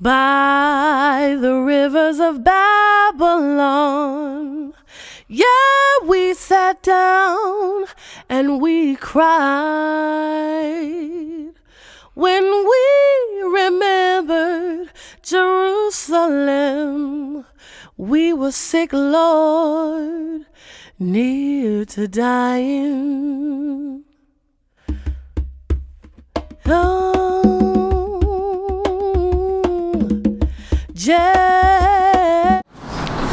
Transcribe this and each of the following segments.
by the rivers of Babylon. Yeah, we sat down and we cried when we remembered Jerusalem. We were sick, Lord, near to dying. Oh,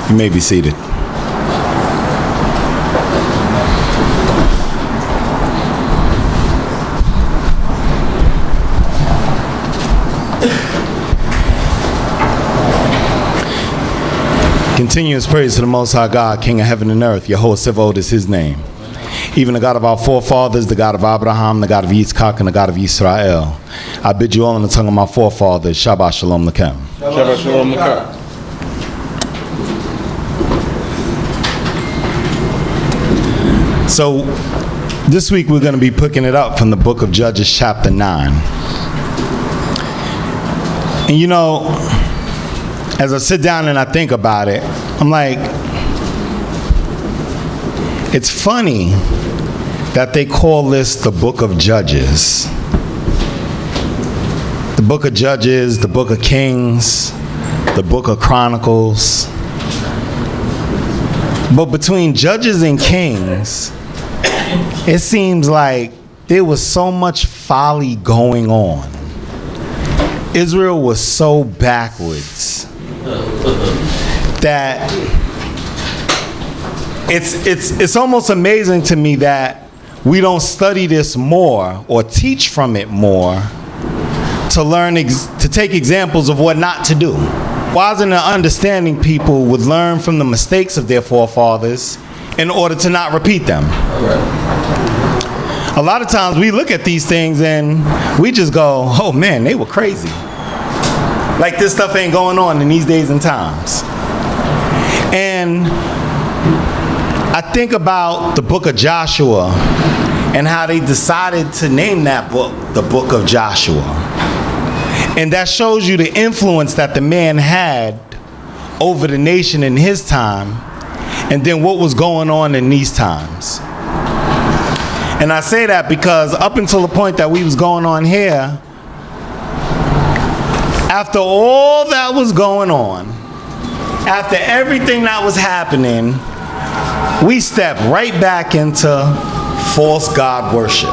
you may be seated. Continuous praise to the Most High God, King of heaven and earth. Yehoshua is his name. Even the God of our forefathers, the God of Abraham, the God of Yiftach, and the God of Yisrael. I bid you all in the tongue of my forefathers, Shabbat Shalom Lakem. Shabbat Shalom Lakem. So, this week we're going to be picking it up from the book of Judges, chapter 9. And you know, as I sit down and I think about it, I'm like, it's funny that they call this the book of Judges. The book of Judges, the book of Kings, the book of Chronicles. But between Judges and Kings, it seems like there was so much folly going on. Israel was so backwards that it's almost amazing to me that we don't study this more or teach from it more to learn to take examples of what not to do. Why isn't it understanding people would learn from the mistakes of their forefathers in order to not repeat them? A lot of times we look at these things and we just go, oh man, they were crazy. Like this stuff ain't going on in these days and times. And I think about the book of Joshua and how they decided to name that book the book of Joshua. And that shows you the influence that the man had over the nation in his time, and then what was going on in these times. And I say that because up until the point that we was going on here, after all that was going on, after everything that was happening, we stepped right back into false God worship.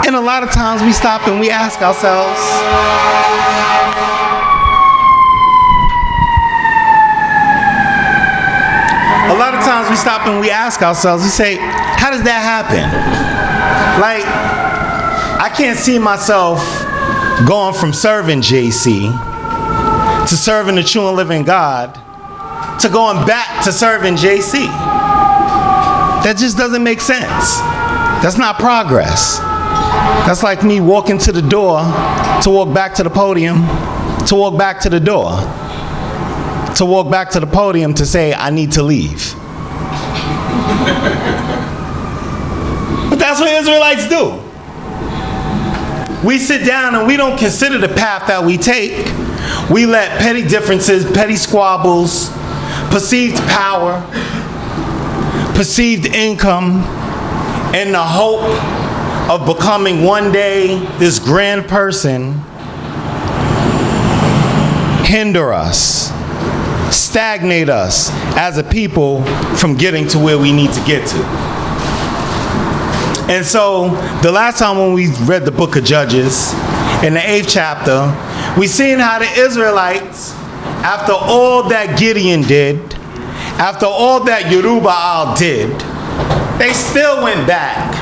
And a lot of times we stop and we ask ourselves, we say, how does that happen? Like, I can't see myself going from serving JC to serving the true and living God to going back to serving JC. That just doesn't make sense. That's not progress. That's like me walking to the door to walk back to the podium, to walk back to the door, to walk back to the podium to say I need to leave. But that's what Israelites do. We sit down and we don't consider the path that we take. We let petty differences, petty squabbles, perceived power, perceived income, and the hope of becoming one day this grand person hinder us, stagnate us as a people from getting to where we need to get to. And so the last time when we read the book of Judges, in the 8th chapter, we seen how the Israelites, after all that Gideon did, after all that Yerubbaal did, they still went back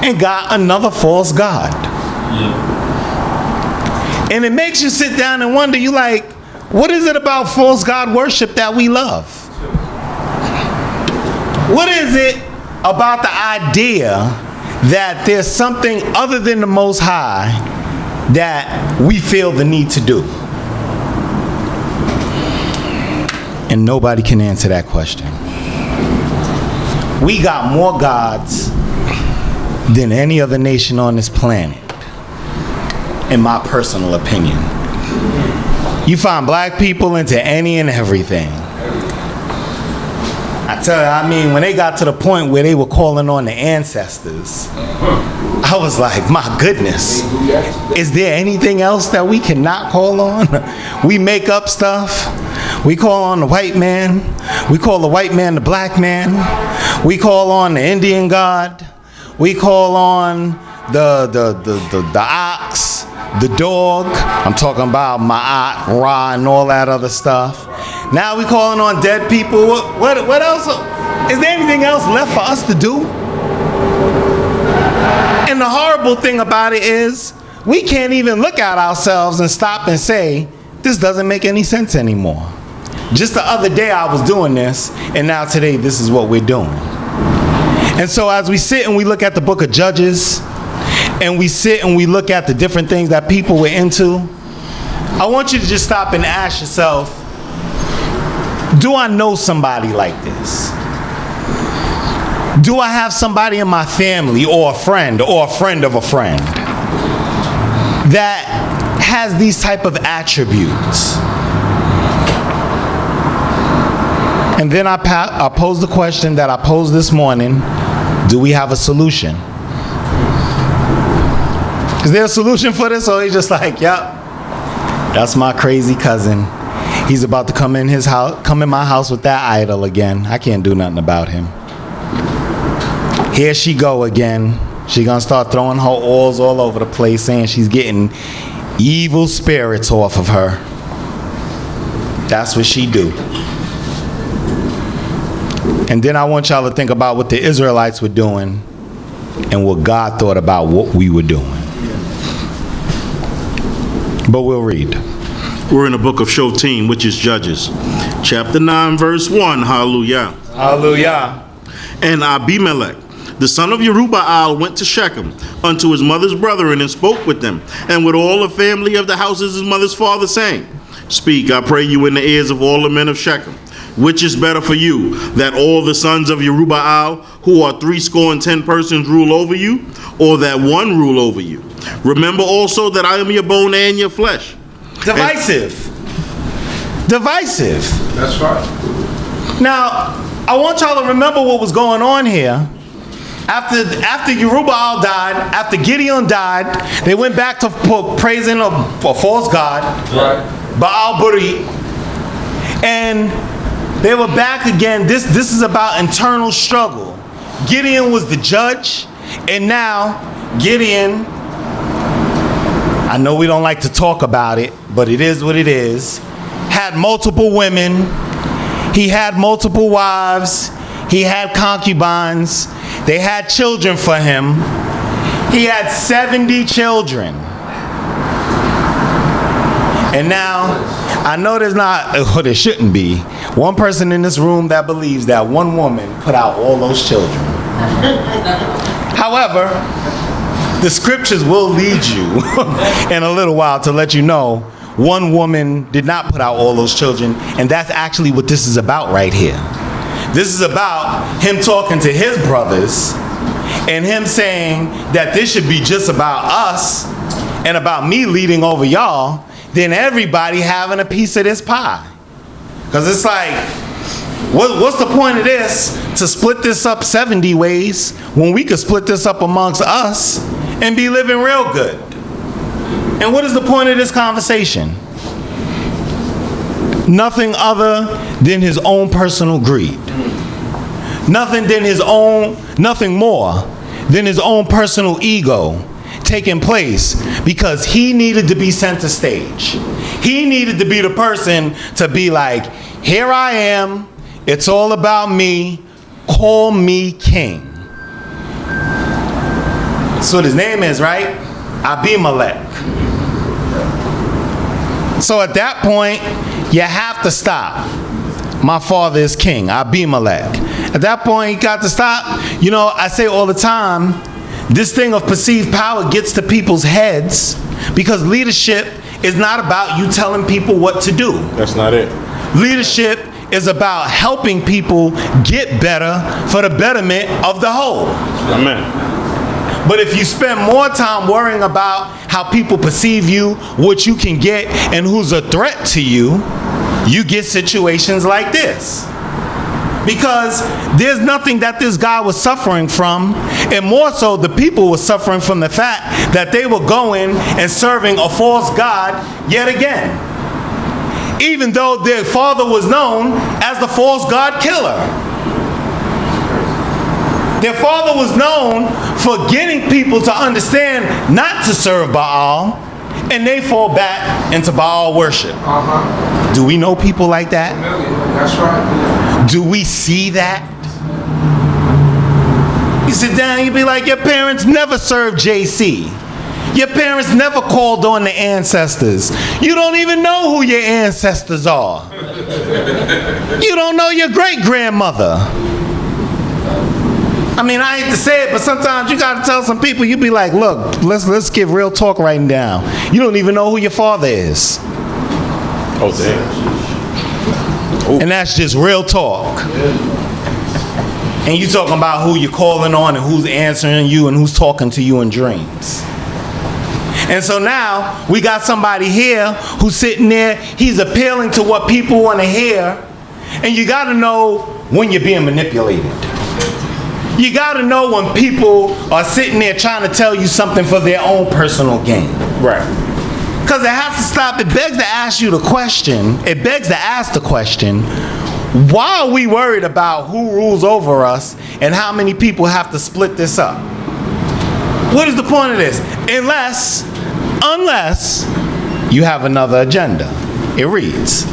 and got another false god. Yeah. And it makes you sit down and wonder, you like, what is it about false god worship that we love? What is it about the idea that there's something other than the Most High that we feel the need to do? And nobody can answer that question. We got more gods than any other nation on this planet. in my personal opinion. You find black people into any and everything. I tell you, I mean, when they got to the point where they were calling on the ancestors, I was like, my goodness, is there anything else that we cannot call on? We make up stuff. We call on the white man. We call the white man the black man. We call on the Indian god. We call on the ox, the dog. I'm talking about Ma'at, Ra, and all that other stuff. Now we calling on dead people. What else? Is there anything else left for us to do? And the horrible thing about it is, we can't even look at ourselves and stop and say, this doesn't make any sense anymore. Just the other day I was doing this, and now today this is what we're doing. And so as we sit and we look at the book of Judges, and we sit and we look at the different things that people were into, I want you to just stop and ask yourself, do I know somebody like this? Do I have somebody in my family or a friend of a friend that has these type of attributes? And then I pose the question that I posed this morning, do we have a solution? Is there a solution for this, or he's just like, yep, that's my crazy cousin. He's about to come in my house with that idol again. I can't do nothing about him. Here she go again. She gonna start throwing her oils all over the place, saying she's getting evil spirits off of her. That's what she do. And then I want y'all to think about what the Israelites were doing and what God thought about what we were doing. But we'll read. We're in the book of Yotam, which is Judges. Chapter 9, verse 1. Hallelujah. Hallelujah. And Abimelech, the son of Jerubbaal, went to Shechem unto his mother's brethren and spoke with them, and with all the family of the house of his mother's father, saying, Speak, I pray you, in the ears of all the men of Shechem. Which is better for you, that all the sons of Jerubbaal, who are 70 persons, rule over you, or that one rule over you? Remember also that I am your bone and your flesh. Divisive. Divisive. That's right. Now, I want y'all to remember what was going on here. After Jerubbaal died, after Gideon died, they went back to praising a false god, Right. Baal-Buri, and they were back again. This is about internal struggle. Gideon was the judge, and now Gideon, I know we don't like to talk about it, but it is what it is, had multiple women. He had multiple wives. He had concubines. They had children for him. He had 70 children. And now, I know there's not, or there shouldn't be, one person in this room that believes that one woman put out all those children. However, the scriptures will lead you in a little while to let you know one woman did not put out all those children, and that's actually what this is about right here. This is about him talking to his brothers and him saying that this should be just about us and about me leading over y'all, then everybody having a piece of this pie. Because it's like, what's the point of this, to split this up 70 ways when we could split this up amongst us and be living real good? And what is the point of this conversation? Nothing other than his own personal greed. Nothing more than his own personal ego taking place, because he needed to be center stage. He needed to be the person to be like, here I am, it's all about me, call me king. That's what his name is, right? Abimelech. So at that point, you have to stop. My father is king, Abimelech. At that point, you got to stop. You know, I say all the time, this thing of perceived power gets to people's heads because leadership is not about you telling people what to do. That's not it. Leadership is about helping people get better for the betterment of the whole. Amen. But if you spend more time worrying about how people perceive you, what you can get, and who's a threat to you, you get situations like this. Because there's nothing that this guy was suffering from, and more so the people were suffering from the fact that they were going and serving a false god yet again. Even though their father was known as the false god killer. Their father was known for getting people to understand not to serve Baal, and they fall back into Baal worship. Do we know people like that? That's right. Do we see that? You sit down, you be like, your parents never served JC. Your parents never called on the ancestors. You don't even know who your ancestors are. You don't know your great-grandmother. I mean, I hate to say it, but sometimes you gotta tell some people, you be like, look, let's give real talk right now. You don't even know who your father is. Oh, damn. And that's just real talk. And you talking about who you're calling on and who's answering you and who's talking to you in dreams. And so now we got somebody here who's sitting there, he's appealing to what people want to hear. And you got to know when you're being manipulated. You got to know when people are sitting there trying to tell you something for their own personal gain. Right. Because it has to stop. It begs to ask you the question. It begs to ask the question, why are we worried about who rules over us and how many people have to split this up? What is the point of this? Unless you have another agenda. It reads,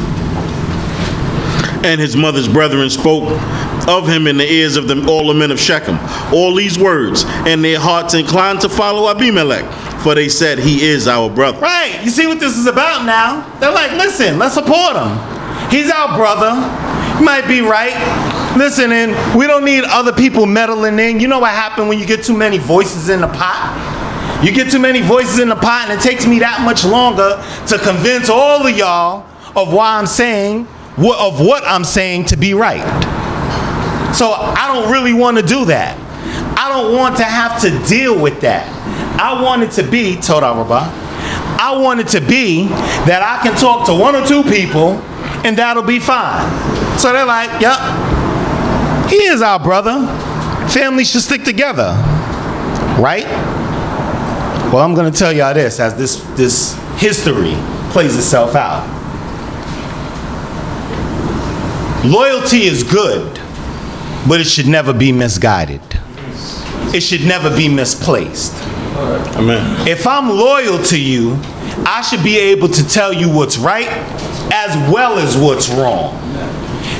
And his mother's brethren spoke of him in the ears of all the men of Shechem all these words, and their hearts inclined to follow Abimelech, for they said, he is our brother. right, you see what this is about now? They're like, listen, let's support him. He's our brother. He might be right. Listen, and we don't need other people meddling in. You know what happens when you get too many voices in the pot? You get too many voices in the pot, and it takes me that much longer to convince all of y'all of why I'm saying, of what I'm saying to be right. So I don't really want to do that. I don't want to have to deal with that. I want it to be, Tola Rabah, I want it to be that I can talk to one or two people and that'll be fine. So they're like, yep, he is our brother. Families should stick together, right? Well, I'm going to tell y'all this as this history plays itself out. Loyalty is good, but it should never be misguided. It should never be misplaced. Amen. If I'm loyal to you, I should be able to tell you what's right as well as what's wrong.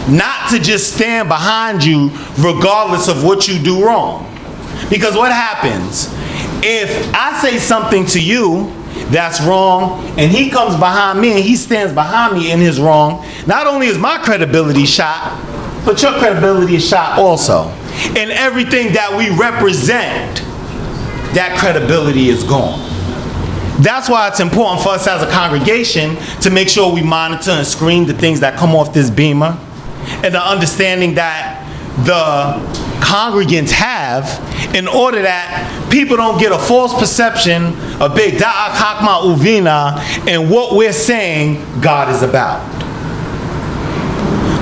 Not to just stand behind you regardless of what you do wrong. Because what happens if I say something to you that's wrong and he comes behind me and he stands behind me in his wrong, not only is my credibility shot, but your credibility is shot also. And everything that we represent, that credibility is gone. That's why it's important for us as a congregation to make sure we monitor and screen the things that come off this beamer, and the understanding that the congregants have, in order that people don't get a false perception of big CHOKMAH uvina and what we're saying God is about.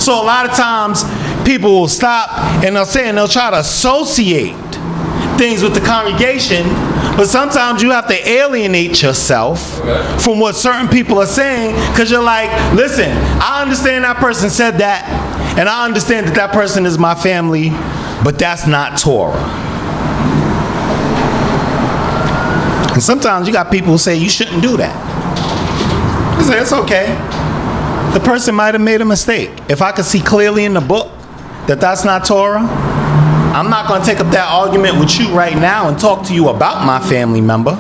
So a lot of times people will stop and they'll try to associate things with the congregation, but sometimes you have to alienate yourself from what certain people are saying, because you're like, listen, I understand that person said that, and I understand that that person is my family, but that's not Torah. And sometimes you got people who say you shouldn't do that. I say it's okay. The person might have made a mistake. If I could see clearly in the book that that's not Torah, I'm not going to take up that argument with you right now and talk to you about my family member.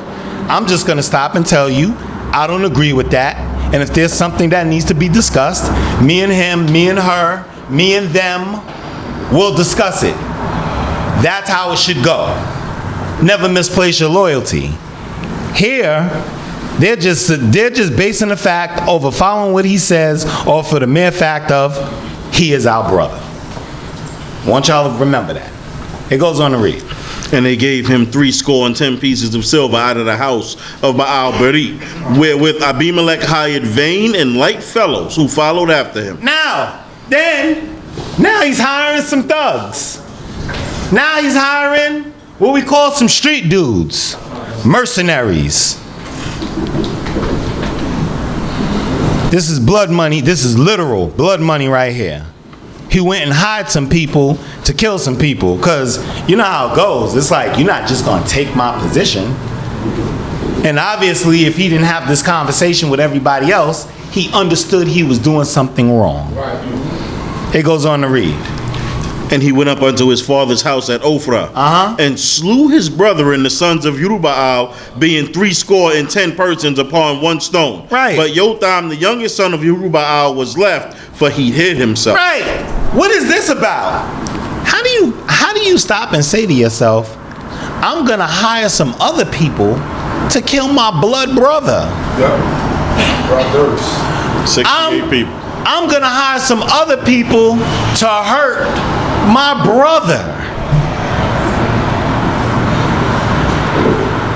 I'm just going to stop and tell you I don't agree with that. And if there's something that needs to be discussed, me and him, me and her, me and them, we'll discuss it. That's how it should go. Never misplace your loyalty. Here, they're just basing the fact over following what he says, or for the mere fact of he is our brother. I want y'all to remember that. It goes on to read. And they gave him 70 pieces of silver out of the house of Baal Berith, wherewith Abimelech hired vain and light fellows who followed after him. Now he's hiring some thugs. Now he's hiring what we call some street dudes, mercenaries. This is blood money. This is literal blood money right here. He went and hired some people to kill some people, because you know how it goes. It's like, you're not just going to take my position. And obviously, if he didn't have this conversation with everybody else, he understood he was doing something wrong. It goes on to read. And he went up unto his father's house at Ophrah, and slew his brethren, the sons of Jerubbaal, being 70 persons upon one stone. Right. But Yotam, the youngest son of Jerubbaal, was left, for he hid himself. Right. What is this about? How do you stop and say to yourself, I'm gonna hire some other people to kill my blood brother? Yeah. Brothers. 68 people. I'm gonna hire some other people to hurt my brother.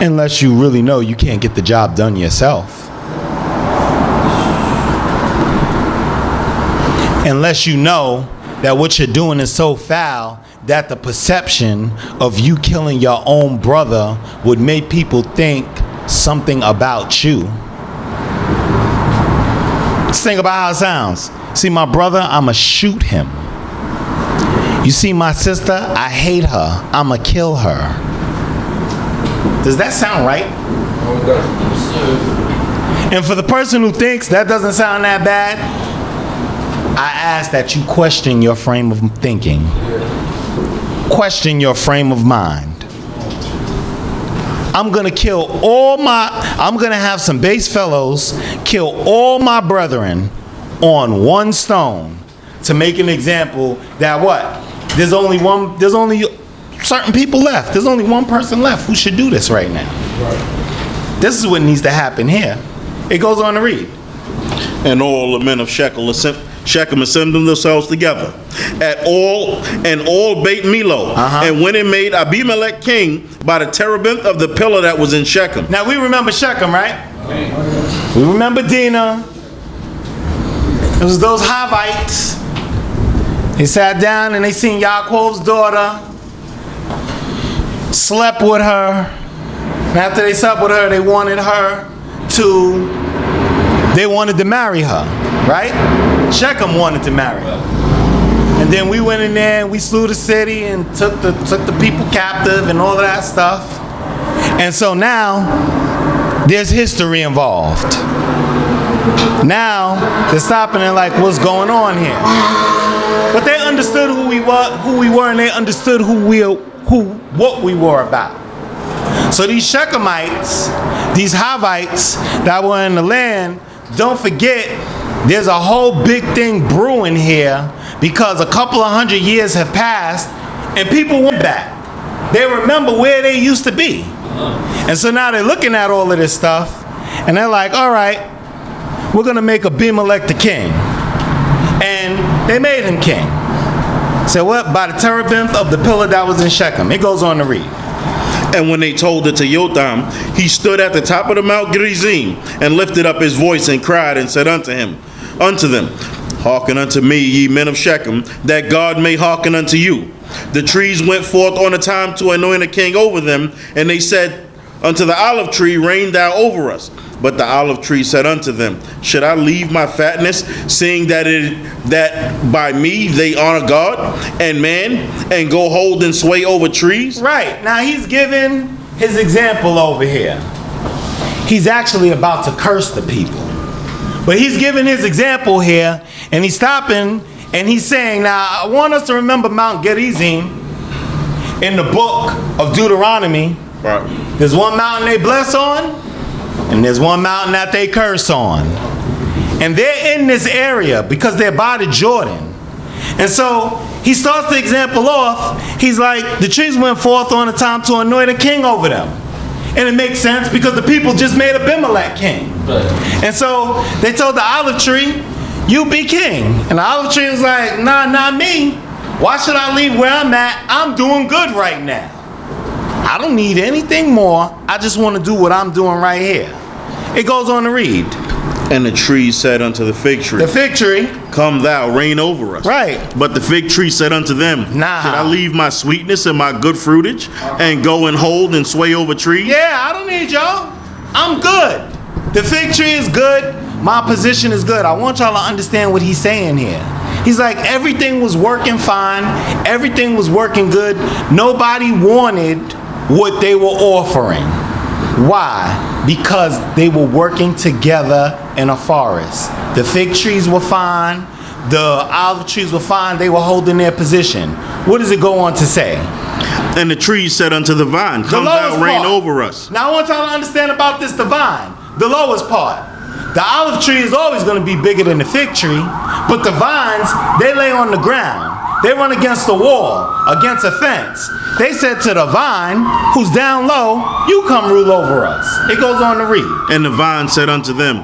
Unless you really know you can't get the job done yourself. Unless you know that what you're doing is so foul that the perception of you killing your own brother would make people think something about you. Just think about how it sounds. See my brother, I'ma shoot him. You see my sister, I hate her, I'ma kill her. Does that sound right? And for the person who thinks that doesn't sound that bad, I ask that you question your frame of thinking. Question your frame of mind. I'm gonna have some base fellows kill all my brethren on one stone to make an example that what? There's only certain people left. There's only one person left who should do this right now. This is what needs to happen here. It goes on to read. And all the men of Shechem assembled themselves together at all Beit Milo, and went and made Abimelech king by the terebinth of the pillar that was in Shechem. Now we remember Shechem, right? We remember Dinah. It was those Havites. They sat down and they seen Yaakov's daughter, slept with her, and after they slept with her, they wanted to marry her, right? Shechem wanted to marry her. And then we went in there and we slew the city and took the people captive and all of that stuff. And so now there's history involved. Now they're stopping and like, what's going on here? But they understood who we were, and they understood what we were about. So these Shechemites, these Havites that were in the land, don't forget, there's a whole big thing brewing here because a couple of 100 years have passed and people went back. They remember where they used to be. And so now they're looking at all of this stuff and they're like, all right, we're going to make Abimelech the king. And they made him king. So what? By the terebinth of the pillar that was in Shechem. It goes on to read. And when they told it to Yotam, he stood at the top of the Mount Gerizim and lifted up his voice and cried and said unto them, hearken unto me, ye men of Shechem, that God may hearken unto you. The trees went forth on a time to anoint a king over them, and they said unto the olive tree, reign thou over us. But the olive tree said unto them, should I leave my fatness, seeing that by me they honor God and man, and go hold and sway over trees? Right. Now he's giving his example over here. He's actually about to curse the people. But he's giving his example here, and he's stopping, and he's saying, now I want us to remember Mount Gerizim in the book of Deuteronomy. Right. There's one mountain they bless on, and there's one mountain that they curse on. And they're in this area because they're by the Jordan. And so he starts the example off. He's like, the trees went forth on a time to anoint a king over them. And it makes sense because the people just made Abimelech king. And so they told the olive tree, you be king. And the olive tree was like, nah, not me. Why should I leave where I'm at? I'm doing good right now. I don't need anything more. I just want to do what I'm doing right here. It goes on to read. And the tree said unto the fig tree, The fig tree. Come thou, reign over us. Right. But the fig tree said unto them, Nah. Should I leave my sweetness and my good fruitage and go and hold and sway over trees? Yeah, I don't need y'all. I'm good. The fig tree is good. My position is good. I want y'all to understand what he's saying here. He's like, everything was working fine. Everything was working good. Nobody wanted what they were offering. Why? Because they were working together in a forest. The fig trees were fine. The olive trees were fine. They were holding their position. What does it go on to say? And the tree said unto the vine, Come thou, reign over us. Now I want y'all to understand about this, the vine, the lowest part. The olive tree is always going to be bigger than the fig tree, but the vines, they lay on the ground. They run against the wall, against a fence. They said to the vine, who's down low, you come rule over us. It goes on to read. And the vine said unto them,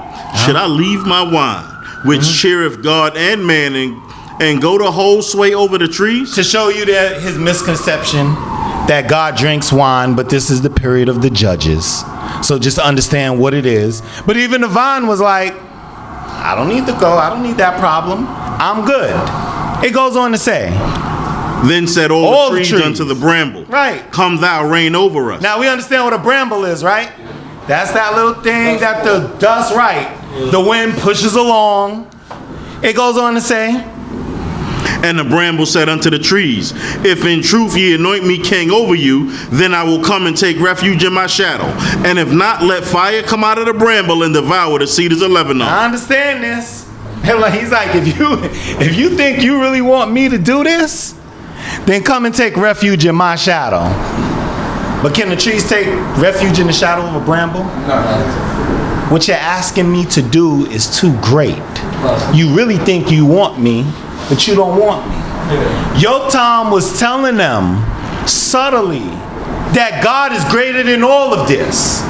Should I leave my wine, which cheereth God and man, and go the whole sway over the trees? To show you that his misconception that God drinks wine, but this is the period of the judges. So just understand what it is. But even the vine was like, I don't need to go. I don't need that problem. I'm good. It goes on to say. Then said all the trees unto the bramble, Right. Come thou, reign over us. Now we understand what a bramble is, right? That's that little thing that the dust, right? The wind pushes along. It goes on to say. And the bramble said unto the trees, If in truth ye anoint me king over you, then I will come and take refuge in my shadow. And if not, let fire come out of the bramble and devour the cedars of Lebanon. I understand this. He's like, if you think you really want me to do this, then come and take refuge in my shadow. But can the trees take refuge in the shadow of a bramble? No. What you're asking me to do is too great. You really think you want me, but you don't want me. Yotam was telling them subtly that God is greater than all of this.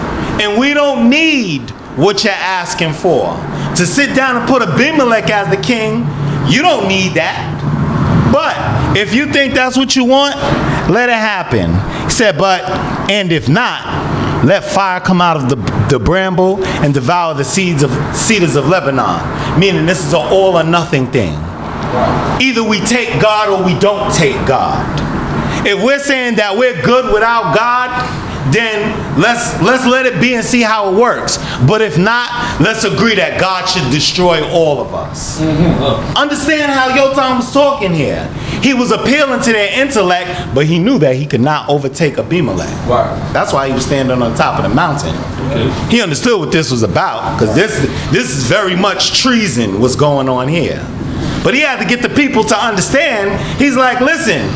And we don't need what you're asking for. To sit down and put Abimelech as the king, you don't need that. But if you think that's what you want, let it happen. He said, and if not, let fire come out of the bramble and devour the cedars of Lebanon. Meaning this is an all or nothing thing. Either we take God or we don't take God. If we're saying that we're good without God, then let's let it be and see how it works. But if not, let's agree that God should destroy all of us. Understand how Yotam was talking here. He was appealing to their intellect, but he knew that he could not overtake Abimelech. Right. That's why he was standing on top of the mountain. Okay. He understood what this was about, because this is very much treason what's going on here. But he had to get the people to understand. He's like, listen,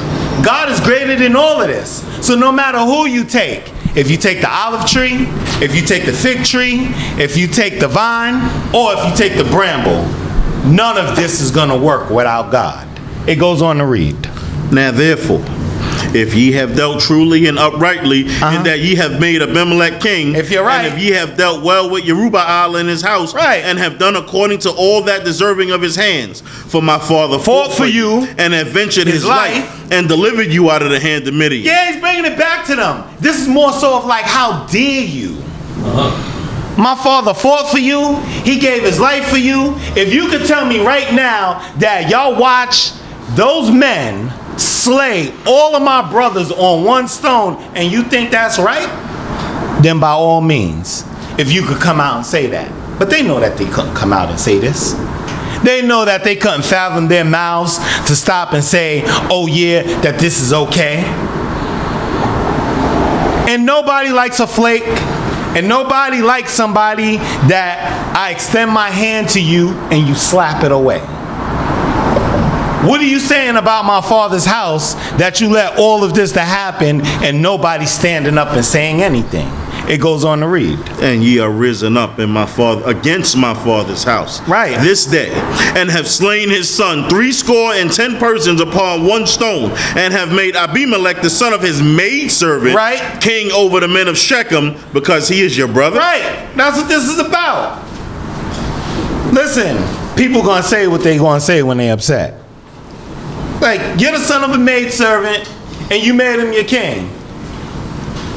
God is greater than all of this. So no matter who you take, if you take the olive tree, if you take the fig tree, if you take the vine, or if you take the bramble, none of this is going to work without God. It goes on to read. Now therefore, if ye have dealt truly and uprightly, in that ye have made Abimelech king, if you're right, and if ye have dealt well with Yerubbaal in his house, right, and have done according to all that deserving of his hands, for my father fought for you, and have ventured his life, and delivered you out of the hand of Midian. Yeah, he's bringing it back to them. This is more so of like, how dare you? My father fought for you. He gave his life for you. If you could tell me right now that y'all watch those men slay all of my brothers on one stone, and you think that's right, then by all means, if you could come out and say that. But they know that they couldn't come out and say this. They know that they couldn't fathom their mouths to stop and say, oh yeah, that this is okay. And nobody likes a flake, and nobody likes somebody that I extend my hand to you and you slap it away. What are you saying about my father's house that you let all of this to happen and nobody standing up and saying anything? It goes on to read. And ye are risen up in my father against my father's house, right, this day, and have slain his son 70 persons upon one stone, and have made Abimelech the son of his maidservant, right, king over the men of Shechem, because he is your brother. Right. That's what this is about. Listen, people gonna say what they gonna say when they upset. Like, you're the son of a maidservant, and you made him your king.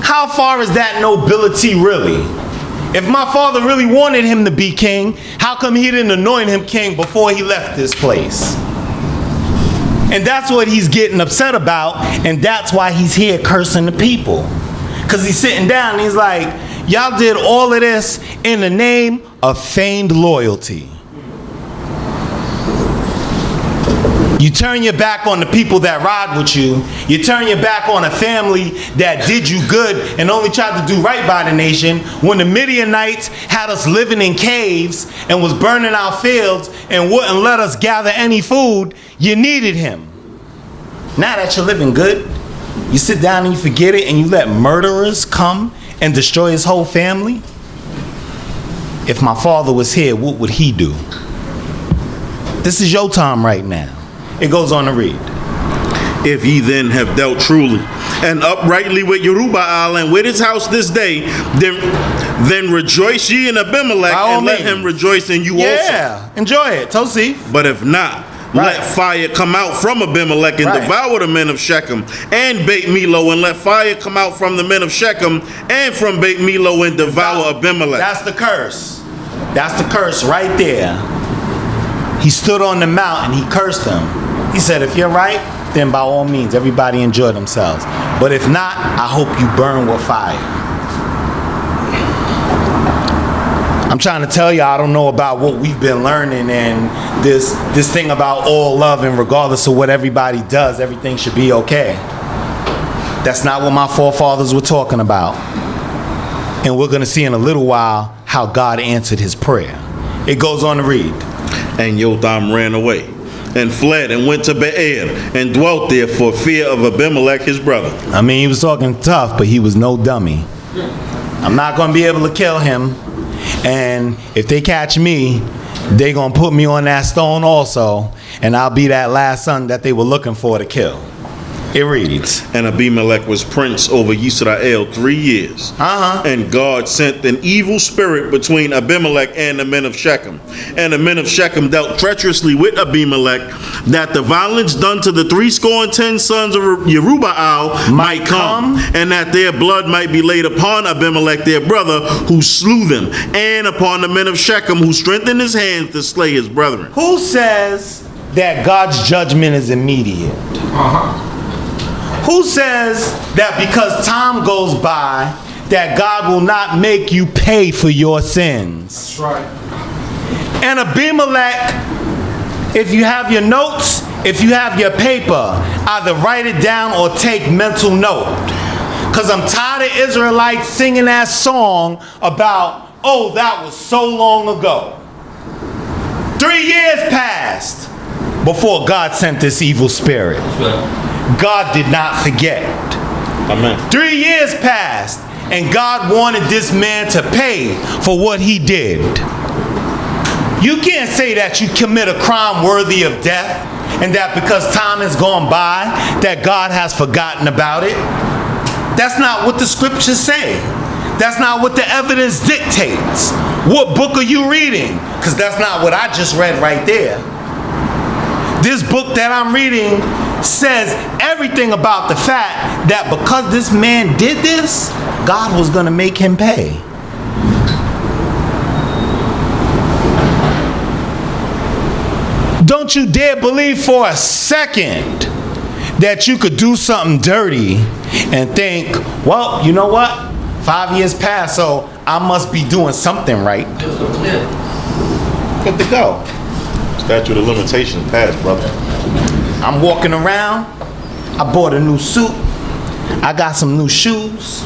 How far is that nobility really? If my father really wanted him to be king, how come he didn't anoint him king before he left this place? And that's what he's getting upset about, and that's why he's here cursing the people. Because he's sitting down and he's like, y'all did all of this in the name of feigned loyalty. You turn your back on the people that ride with you. You turn your back on a family that did you good and only tried to do right by the nation. When the Midianites had us living in caves and was burning our fields and wouldn't let us gather any food, you needed him. Now that you're living good, you sit down and you forget it and you let murderers come and destroy his whole family? If my father was here, what would he do? This is Yotam right now. It goes on to read. If ye then have dealt truly and uprightly with Yerubbaal and with his house this day, then rejoice ye in Abimelech and let him rejoice in you also. Yeah, enjoy it. Tosi. But if not, let fire come out from Abimelech and devour the men of Shechem and Beit Milo, and let fire come out from the men of Shechem and from Beit Milo and devour Abimelech. That's the curse. That's the curse right there. He stood on the mountain, he cursed them. He said, if you're right, then by all means, everybody enjoy themselves. But if not, I hope you burn with fire. I'm trying to tell you, I don't know about what we've been learning and this thing about all love, and regardless of what everybody does, everything should be okay. That's not what my forefathers were talking about. And we're going to see in a little while how God answered his prayer. It goes on to read. And Yotam ran away and fled and went to Be'er and dwelt there for fear of Abimelech his brother. I mean, he was talking tough, but he was no dummy. I'm not going to be able to kill him. And if they catch me, they're going to put me on that stone also. And I'll be that last son that they were looking for to kill. It reads. And Abimelech was prince over Yisrael 3 years. And God sent an evil spirit between Abimelech and the men of Shechem. And the men of Shechem dealt treacherously with Abimelech, that the violence done to the 70 sons of Yerubbaal might come, and that their blood might be laid upon Abimelech their brother, who slew them, and upon the men of Shechem, who strengthened his hands to slay his brethren. Who says that God's judgment is immediate? Who says that because time goes by, that God will not make you pay for your sins? That's right. And Abimelech, if you have your notes, if you have your paper, either write it down or take mental note. Because I'm tired of Israelites singing that song about, oh, that was so long ago. 3 years passed before God sent this evil spirit. God did not forget. Amen. 3 years passed, and God wanted this man to pay for what he did. You can't say that you commit a crime worthy of death, and that because time has gone by, that God has forgotten about it. That's not what the scriptures say. That's not what the evidence dictates. What book are you reading? Because that's not what I just read right there. This book that I'm reading says everything about the fact that because this man did this, God was going to make him pay. Don't you dare believe for a second that you could do something dirty and think, well, you know what? 5 years passed, so I must be doing something right. Good to go. Statute of limitations passed, brother. I'm walking around. I bought a new suit. I got some new shoes.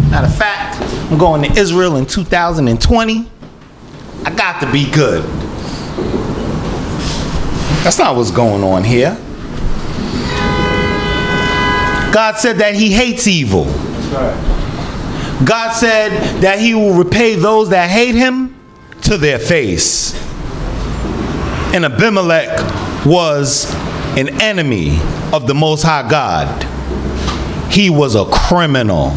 Matter of fact, I'm going to Israel in 2020. I got to be good. That's not what's going on here. God said that he hates evil. God said that he will repay those that hate him to their face. And Abimelech was an enemy of the Most High God. He was a criminal.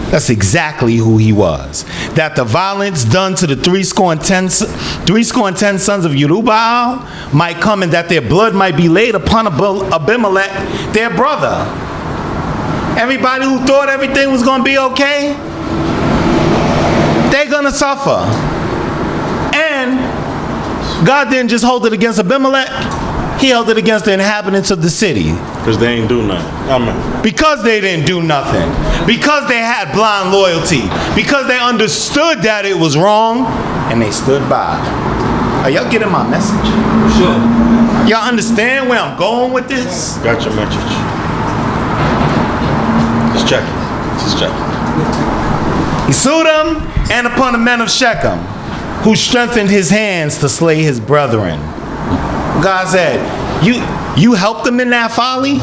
That's exactly who he was. That the violence done to the 70 sons of Yerubbaal might come, and that their blood might be laid upon Abimelech, their brother. Everybody who thought everything was going to be okay, they're going to suffer. And God didn't just hold it against Abimelech. He held it against the inhabitants of the city. Because they ain't do nothing. Amen. Because they didn't do nothing. Because they had blind loyalty. Because they understood that it was wrong. And they stood by. Are y'all getting my message? Sure. Y'all understand where I'm going with this? Got your message. Just checking. He sued them and upon the men of Shechem, who strengthened his hands to slay his brethren. God said, you helped them in that folly?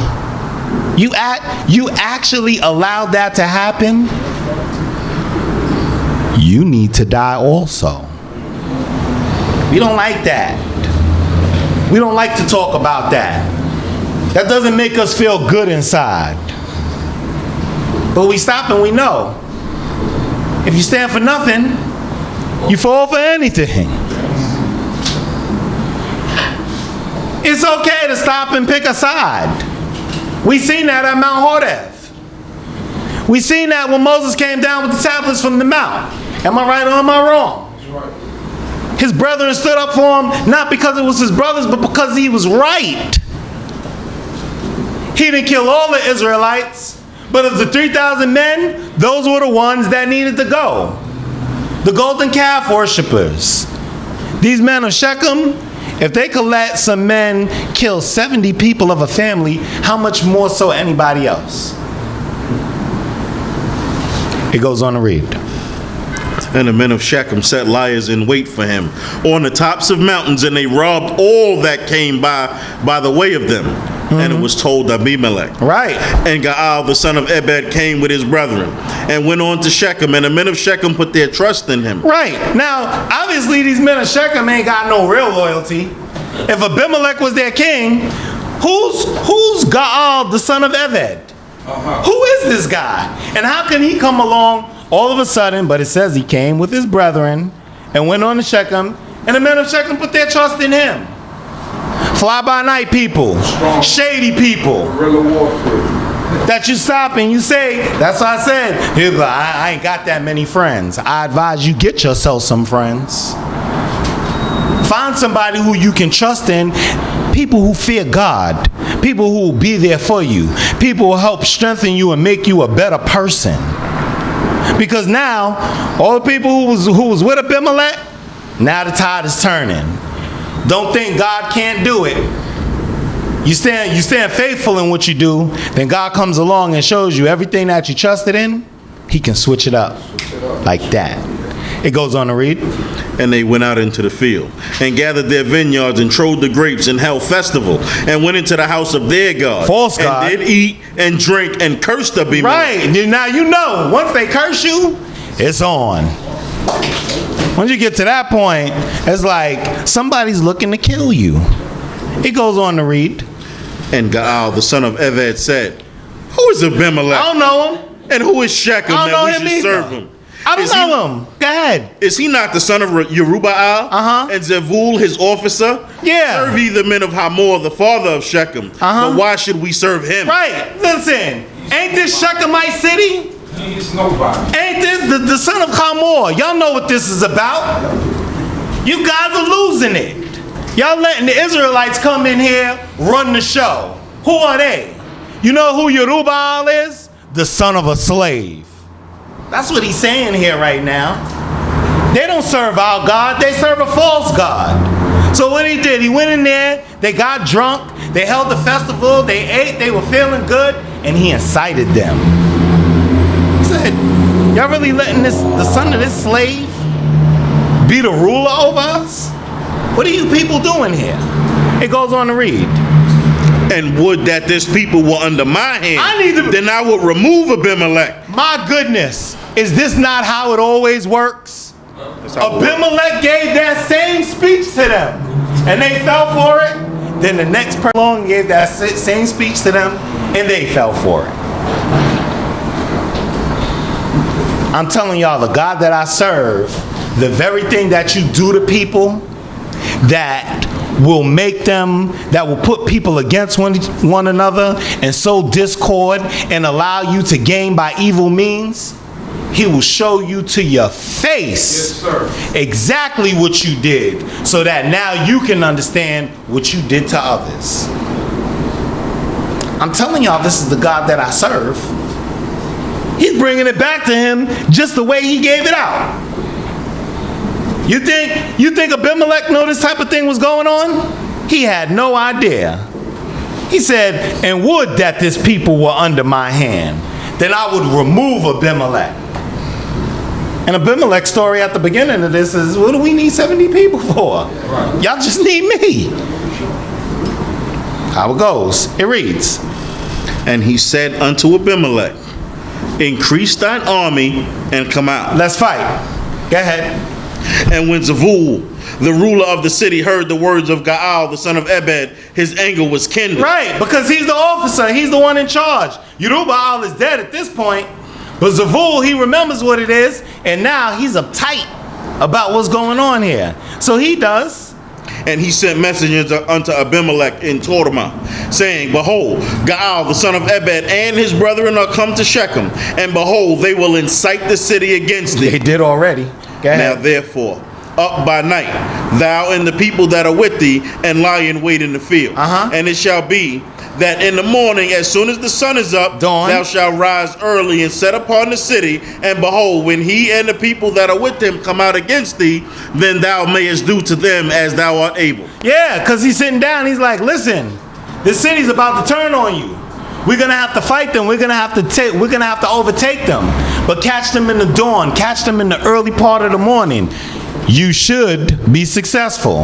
You actually allowed that to happen? You need to die also. We don't like that. We don't like to talk about that. That doesn't make us feel good inside. But we stop and we know. If you stand for nothing, you fall for anything. It's okay to stop and pick a side. We seen that at Mount Moreh. We seen that when Moses came down with the tablets from the mount. Am I right or am I wrong? His brethren stood up for him, not because it was his brothers, but because he was right. He didn't kill all the Israelites, but of the 3,000 men, those were the ones that needed to go. The golden calf worshipers. These men of Shechem, if they could let some men kill 70 people of a family, how much more so anybody else? It goes on to read. And the men of Shechem set liars in wait for him on the tops of mountains, and they robbed all that came by the way of them. And it was told Abimelech. Right. And Gaal, the son of Ebed, came with his brethren and went on to Shechem, and the men of Shechem put their trust in him. Right. Now, obviously, these men of Shechem ain't got no real loyalty. If Abimelech was their king, who's Gaal, the son of Ebed? Who is this guy? And how can he come along all of a sudden? But it says he came with his brethren and went on to Shechem, and the men of Shechem put their trust in him. Fly-by-night people, shady people, Guerrilla warfare. that you stop and you say, that's what I said, I ain't got that many friends. I advise you get yourself some friends. Find somebody who you can trust in, people who fear God, people who will be there for you, people who will help strengthen you and make you a better person. Because now, all the people who was with Abimelech, now the tide is turning. Don't think God can't do it. You stand faithful in what you do, then God comes along and shows you everything that you trusted in, he can switch it up like that. It goes on to read. And they went out into the field and gathered their vineyards and trode the grapes and held festival and went into the house of their God. False God. And did eat and drink and cursed Abimelech. Right. Now you know, once they curse you, it's on. Once you get to that point, it's like somebody's looking to kill you. It goes on to read. And Gaal, the son of Ebed, said, who is Abimelech? I don't know him. And who is Shechem I don't know that we him should either. serve him? I don't know him. Go ahead. Is he not the son of Yerubbaal? And Zebul, his officer? Yeah. Serve ye the men of Hamor, the father of Shechem. But why should we serve him? Right. Listen, ain't this Shechemite city? He's nobody. Ain't this the son of Hamor? Y'all know what this is about. You guys are losing it. Y'all letting the Israelites come in here, run the show. Who are they? You know who Yerubbaal is? The son of a slave. That's what he's saying here right now. They don't serve our God, they serve a false God. So what he did, he went in there, they got drunk, they held the festival, they ate, they were feeling good, and he incited them. He said, y'all really letting the son of this slave be the ruler over us? What are you people doing here? It goes on to read. And would that this people were under my hand, then I would remove Abimelech. My goodness, is this not how it always works? Abimelech gave that same speech to them, and they fell for it. Then the next person along gave that same speech to them, and they fell for it. I'm telling y'all, the God that I serve, the very thing that you do to people that will make them, that will put people against one another and sow discord and allow you to gain by evil means, he will show you to your face exactly what you did, so that now you can understand what you did to others. I'm telling y'all, this is the God that I serve. He's bringing it back to him just the way he gave it out. You think Abimelech knew this type of thing was going on? He had no idea. He said, and would that this people were under my hand, then I would remove Abimelech. And Abimelech's story at the beginning of this is, what do we need 70 people for? Y'all just need me. How it goes. It reads, And he said unto Abimelech, Increase thine army and come out. let's fight. Go ahead. And when Zebul, the ruler of the city, heard the words of Gaal, the son of Ebed, his anger was kindled. Right, because he's the officer. He's the one in charge. Yerubbaal is dead at this point. But Zebul, he remembers what it is. And now he's uptight about what's going on here. So he does. And he sent messengers unto Abimelech in Tola, saying, Behold, Gaal, the son of Ebed, and his brethren are come to Shechem. And behold, they will incite the city against thee. They did already. Go ahead. Now therefore, up by night, thou and the people that are with thee, and lie in wait in the field. And it shall be that in the morning, as soon as the sun is up, Dawn, thou shalt rise early and set upon the city. And behold, when he and the people that are with him come out against thee, then thou mayest do to them as thou art able. Yeah, because he's sitting down. He's like, listen, this city's about to turn on you. We're gonna have to fight them. We're gonna have to overtake them. But catch them in the dawn. Catch them in the early part of the morning. You should be successful.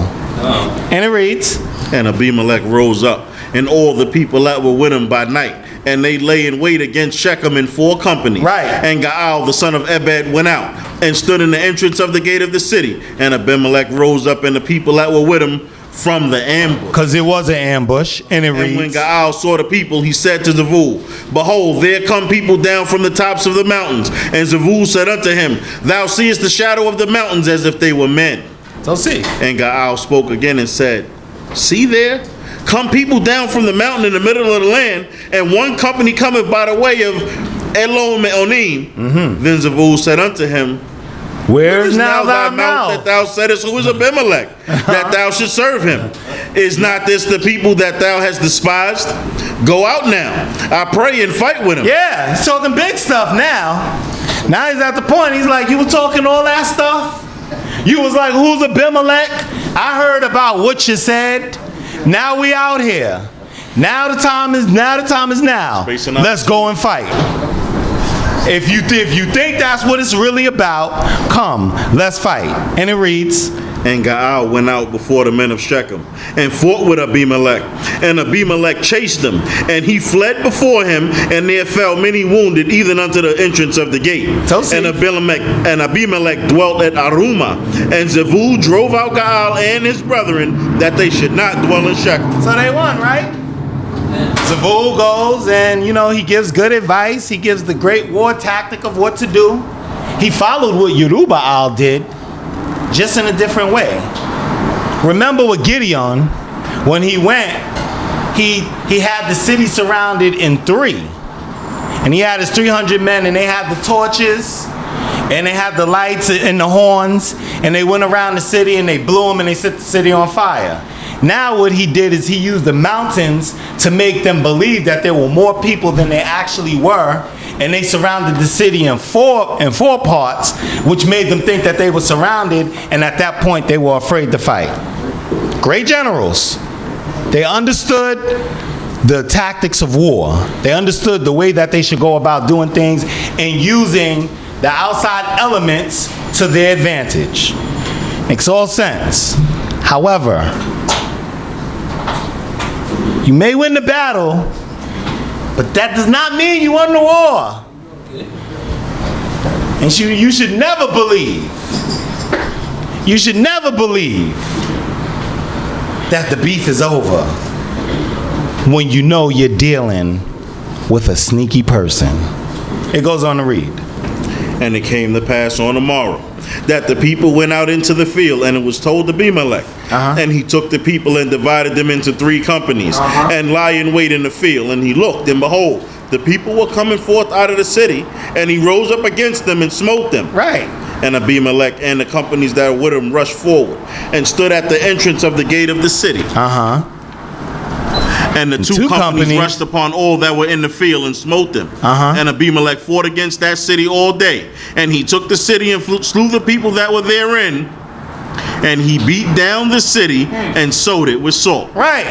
And it reads, And Abimelech rose up, and all the people that were with him by night, and they lay in wait against Shechem in 4 companies. Right. And Gaal, the son of Ebed, went out and stood in the entrance of the gate of the city. And Abimelech rose up, and the people that were with him from the ambush. because it was an ambush. And it And when reads, Gaal saw the people, he said to Zebul, Behold, there come people down from the tops of the mountains. And Zebul said unto him, Thou seest the shadow of the mountains as if they were men. so see. And Gaal spoke again and said, See there, come people down from the mountain in the middle of the land, and one company cometh by the way of Elon Meonim. Then Zebul said unto him, Where is now thy mouth? that thou saidest, Who is Abimelech, that thou should serve him? Is not this the people that thou hast despised? Go out now, I pray, and fight with him. Yeah, he's talking big stuff now. Now he's at the point, he's like, you were talking all that stuff? You was like, who's Abimelech? I heard about what you said. Now we out here. Now the time is now. Let's go and fight. If you think that's what it's really about, come, let's fight. And it reads, And Gaal went out before the men of Shechem and fought with Abimelech. And Abimelech chased them, and he fled before him, and there fell many wounded, even unto the entrance of the gate. And Abimelech dwelt at Arumah, and Zebul drove out Gaal and his brethren, that they should not dwell in Shechem. so they won, right? Zebul goes and, he gives good advice. He gives the great war tactic of what to do. He followed what Yerubbaal did, just in a different way. Remember with Gideon, when he went, he had the city surrounded in 3. And he had his 300 men, and they had the torches, and they had the lights and the horns, and they went around the city, and they blew them, and they set the city on fire. Now what he did is he used the mountains to make them believe that there were more people than they actually were, and they surrounded the city in four parts, which made them think that they were surrounded, and at that point they were afraid to fight. Great generals. They understood the tactics of war. They understood the way that they should go about doing things and using the outside elements to their advantage. Makes all sense. However, you may win the battle, but that does not mean you won the war. And you should never believe, that the beef is over when you know you're dealing with a sneaky person. It goes on to read. And it came to pass on the morrow that the people went out into the field, and it was told to Abimelech. And he took the people and divided them into 3 companies, and lie in wait in the field. And he looked, and behold, the people were coming forth out of the city, and he rose up against them and smote them. Right. And Abimelech and the companies that were with him rushed forward and stood at the entrance of the gate of the city. And the two companies rushed upon all that were in the field and smote them. And Abimelech fought against that city all day. And he took the city and slew the people that were therein. And he beat down the city and sowed it with salt. Right.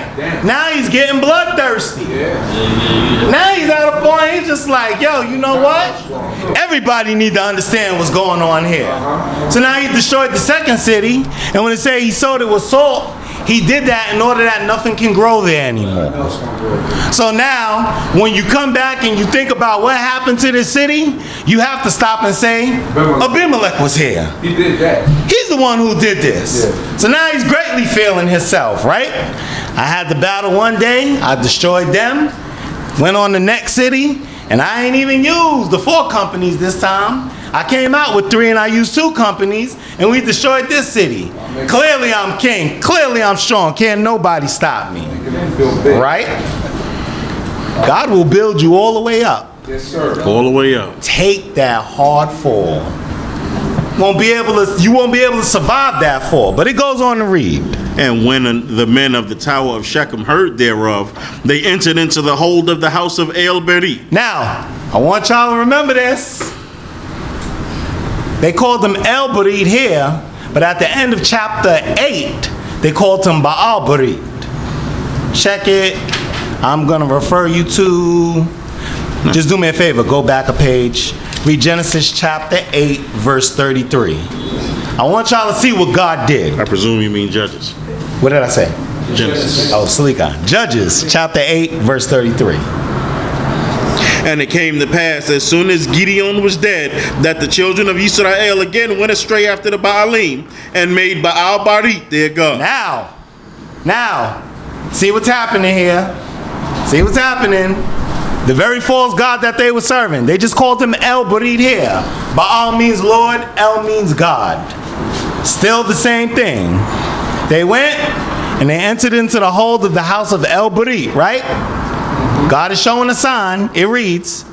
Now he's getting bloodthirsty. Now he's at a point, he's just like, yo, you know what? Everybody need to understand what's going on here. So now he destroyed the second city. And when it say he sowed it with salt, he did that in order that nothing can grow there anymore. So now, when you come back and you think about what happened to this city, you have to stop and say, Abimelech was here. He did that. He's the one who did this. So now he's greatly feeling himself, right? I had the battle one day, I destroyed them, went on the next city, and I ain't even used the 4 companies this time. I came out with 3 and I used 2 companies, and we destroyed this city. Clearly I'm king. Clearly I'm strong. Can't nobody stop me. Right? God will build you all the way up. Yes, sir. All the way up. Take that hard fall. You won't be able to survive that fall. But it goes on to read. And when the men of the tower of Shechem heard thereof, they entered into the hold of the house of El-Berit. Now, I want y'all to remember this. They called them El-Berit here, but at the end of chapter 8, they called him Baal-Berit. Check it. I'm going to refer you to, just do me a favor, go back a page. Read Genesis chapter 8, verse 33. I want y'all to see what God did. I presume you mean Judges. What did I say? Genesis. Oh, Salika. Judges chapter 8, verse 33. And it came to pass, as soon as Gideon was dead, that the children of Yisrael again went astray after the Baalim, and made Baal-Berit their god. Now, see what's happening here. See what's happening. The very false god that they were serving. They just called him El-Berit here. Baal means Lord, El means God. Still the same thing. They went and they entered into the hold of the house of El-Berit, right? God is showing a sign. It reads,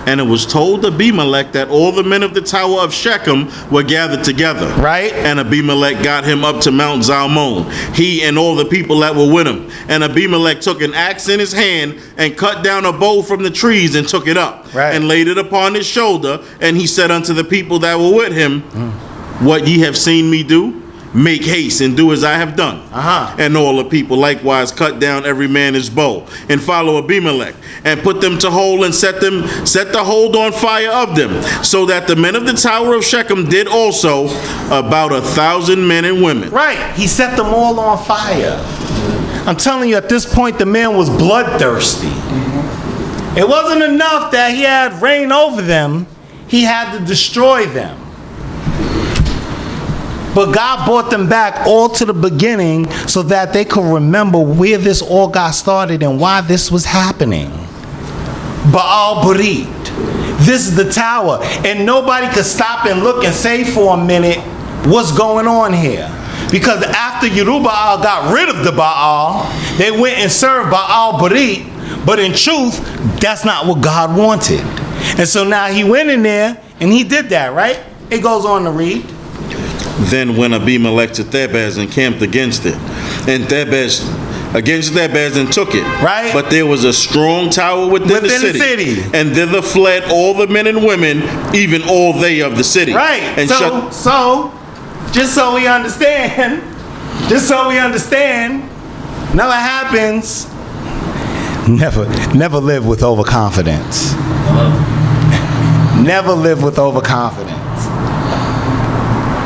And it was told Abimelech that all the men of the tower of Shechem were gathered together. Right. And Abimelech got him up to Mount Zalmon, he and all the people that were with him. And Abimelech took an axe in his hand and cut down a bow from the trees and took it up. Right. And laid it upon his shoulder. And he said unto the people that were with him, What ye have seen me do, make haste and do as I have done. And all the people likewise cut down every man his bow and follow Abimelech and put them to hold and set the hold on fire of them, so that the men of the tower of Shechem did also, about 1,000 men and women. right, he set them all on fire. I'm telling you, at this point, the man was bloodthirsty. It wasn't enough that he had reign over them, he had to destroy them. But God brought them back all to the beginning so that they could remember where this all got started and why this was happening. Baal-Berit. This is the tower. And nobody could stop and look and say for a minute, what's going on here? Because after Yerubbaal got rid of the Baal, they went and served Baal-Berit. But in truth, that's not what God wanted. And so now he went in there and he did that, right? It goes on to read. Then went Abimelech to Thebez and camped against it, and Thebez and took it. Right. But there was a strong tower within the city, and thither fled all the men and women, even all they of the city. Right. And so just so we understand, never happens. Never live with overconfidence. Never live with overconfidence.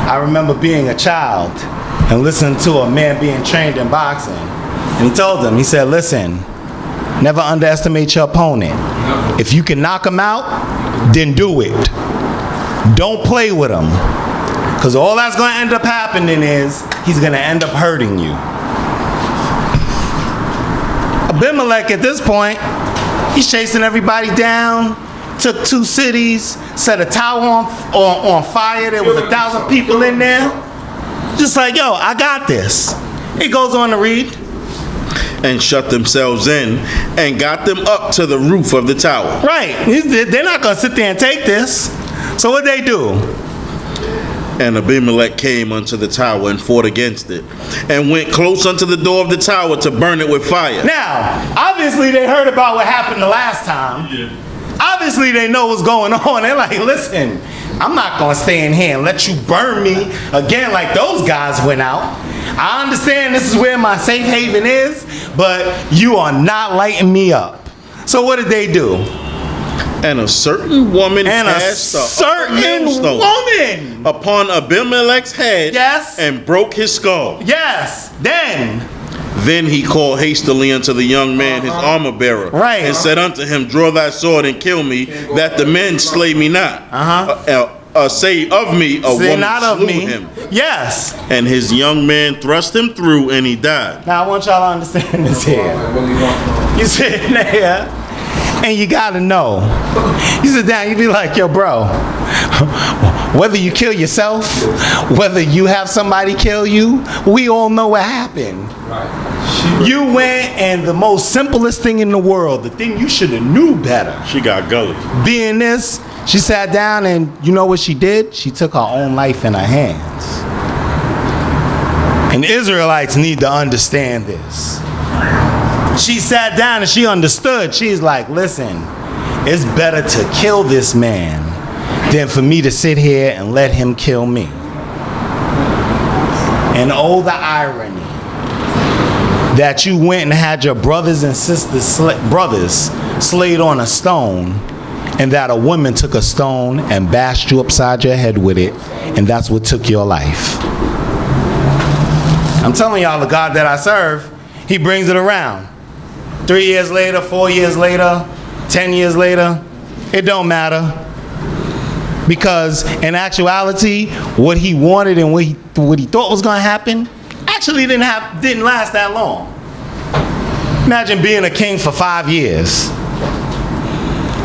I remember being a child and listening to a man being trained in boxing. And he told them, he said, listen, never underestimate your opponent. If you can knock him out, then do it. Don't play with him. Because all that's going to end up happening is he's going to end up hurting you. Abimelech at this point, he's chasing everybody down, took 2 cities, set a tower on fire. There was 1,000 people in there. Just like, yo, I got this. It goes on to read. And shut themselves in and got them up to the roof of the tower. Right. They're not going to sit there and take this. So what they do? And Abimelech came unto the tower and fought against it, and went close unto the door of the tower to burn it with fire. Now, obviously they heard about what happened the last time. Yeah. Obviously they know what's going on. They're like, listen, I'm not going to stay in here and let you burn me again like those guys went out. I understand this is where my safe haven is, but you are not lighting me up. So what did they do? And a certain woman cast a millstone upon Abimelech's head, yes, and broke his skull. Yes. Then he called hastily unto the young man his armor bearer, right, and said unto him, Draw thy sword and kill me, that the men slay me not. Say of me, a woman slew him. Yes. And his young man thrust him through, and he died. Now I want y'all to understand this here. You sit there, and you gotta know. You sit down, you be like, yo, bro, whether you kill yourself, whether you have somebody kill you, we all know what happened. You went, and the most simplest thing in the world, the thing you should have knew better. She got gully. Being this, she sat down, and you know what she did? She took her own life in her hands. And Israelites need to understand this. She sat down and she understood. She's like, listen, it's better to kill this man than for me to sit here and let him kill me. And oh, the irony that you went and had your brothers and sisters, slayed on a stone, and that a woman took a stone and bashed you upside your head with it, and that's what took your life. I'm telling y'all, the God that I serve, he brings it around. 3 years later, 4 years later, 10 years later, it don't matter. Because in actuality, what he wanted and what he thought was going to happen actually didn't last that long. Imagine being a king for 5 years.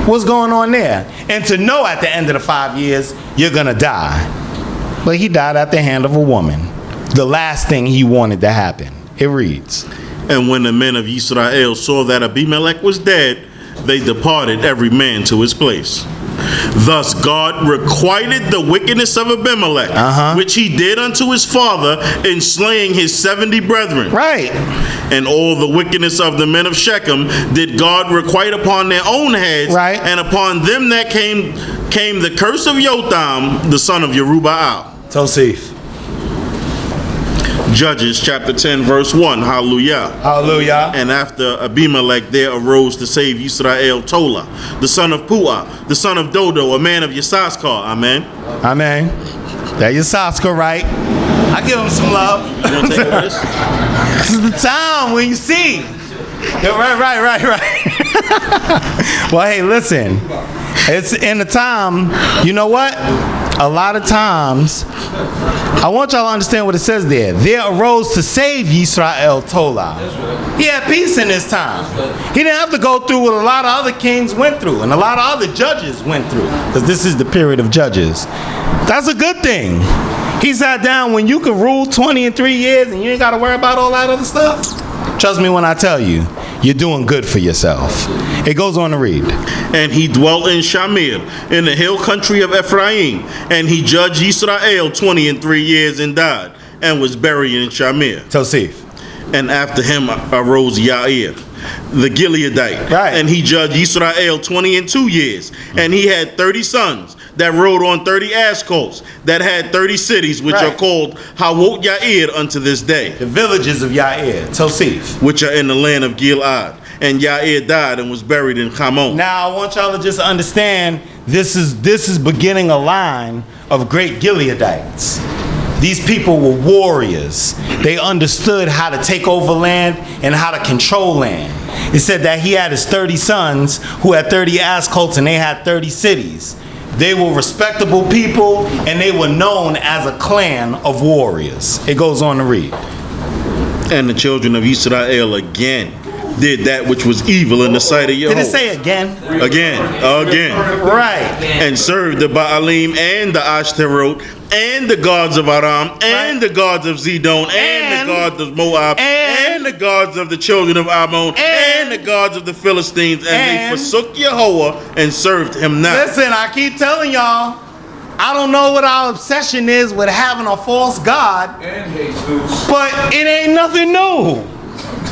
What's going on there? And to know at the end of the 5 years, you're going to die. But he died at the hand of a woman. The last thing he wanted to happen. It reads, And when the men of Yisrael saw that Abimelech was dead, they departed every man to his place. Thus God requited the wickedness of Abimelech, which he did unto his father in slaying his 70 brethren. Right. And all the wickedness of the men of Shechem did God requite upon their own heads. Right. And upon them that came the curse of Yotam, the son of Jerubbaal. Tosif. Judges chapter 10 verse 1. Hallelujah. Hallelujah. And after Abimelech there arose to save Yisrael Tola, the son of Puah, the son of Dodo, a man of Yissaschar. Amen. Amen. That Yissaschar, right? I give him some love. You want to take over this? This is the time when you see. Yeah, right. Well, hey, listen. It's in the time, you know what? A lot of times, I want y'all to understand what it says there. There arose to save Yisrael Tola. He had peace in his time. He didn't have to go through what a lot of other kings went through and a lot of other judges went through, because this is the period of judges. That's a good thing. He sat down when you could rule 20 in 3 years and you ain't got to worry about all that other stuff. Trust me when I tell you, you're doing good for yourself. It goes on to read. And he dwelt in Shamir, in the hill country of Ephraim, and he judged Yisrael 20 and 3 years and died, and was buried in Shamir. Tosif. And after him arose Yair, the Gileadite, right, and he judged Yisrael 20 and 2 years, and he had 30 sons that rode on 30 ass colts, that had 30 cities, which are called Hawot Yair unto this day. The villages of Yair, Tosif, which are in the land of Gilad. And Yair died and was buried in Hamon. Now I want y'all to just understand, this is beginning a line of great Gileadites. These people were warriors. They understood how to take over land and how to control land. It said that he had his 30 sons who had 30 ass colts, and they had 30 cities. They were respectable people, and they were known as a clan of warriors. It goes on to read. And the children of Israel again did that which was evil in the sight of Jehovah. Did it say again? Again. Right. And served the Baalim and the Ashtaroth and the gods of Aram and the gods of Zidon and the gods of Moab and the gods of the children of Ammon and the gods of the Philistines, and they forsook Jehovah and served him not. Listen, I keep telling y'all, I don't know what our obsession is with having a false god, And Jesus. but it ain't nothing new.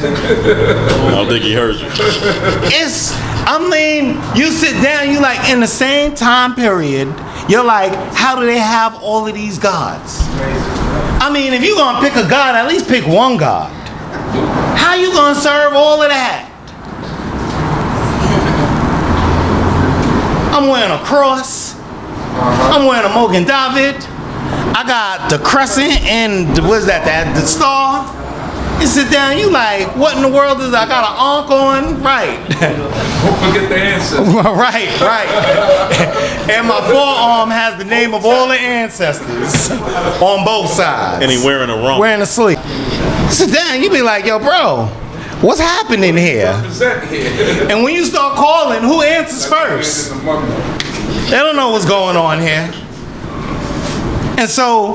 I don't think he heard you. You sit down, you like, in the same time period, you're like, how do they have all of these gods? I mean, if you're gonna pick a god, at least pick one god. How you gonna serve all of that? I'm wearing a cross. I'm wearing a Mogan David. I got the crescent and the star. You sit down, you like, what in the world is I got an ankh on? Right. Don't forget the ancestors. right. And my forearm has the name of all the ancestors on both sides. And he wearing a rump. Wearing a sleeve. Sit down, you be like, yo, bro, what's happening here? Represent here. And when you start calling, who answers first? They don't know what's going on here. And so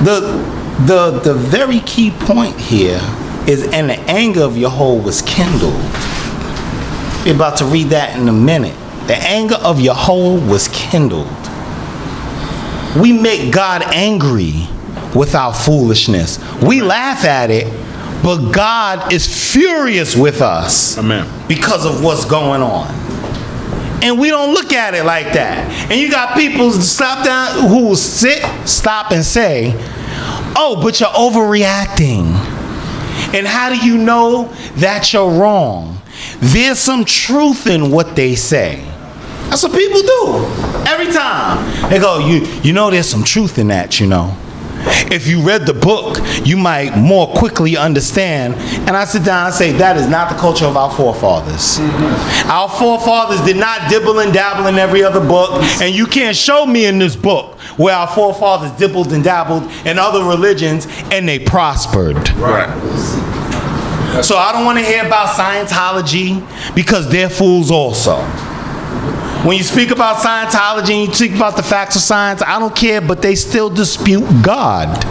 the very key point here is, and the anger of Yahweh was kindled. We're about to read that in a minute. The anger of Yahweh was kindled. We make God angry with our foolishness. We laugh at it, but God is furious with us. Amen. Because of what's going on. And we don't look at it like that. And you got people who will stop and say, oh, but you're overreacting. And how do you know that you're wrong? There's some truth in what they say. That's what people do. Every time. They go, you know there's some truth in that, you know. If you read the book, you might more quickly understand. And I sit down and say, that is not the culture of our forefathers. Our forefathers did not dibble and dabble in every other book. And you can't show me in this book where our forefathers dibbled and dabbled in other religions and they prospered. Right. So I don't want to hear about Scientology, because they're fools also. When you speak about Scientology and you speak about the facts of science, I don't care, but they still dispute God.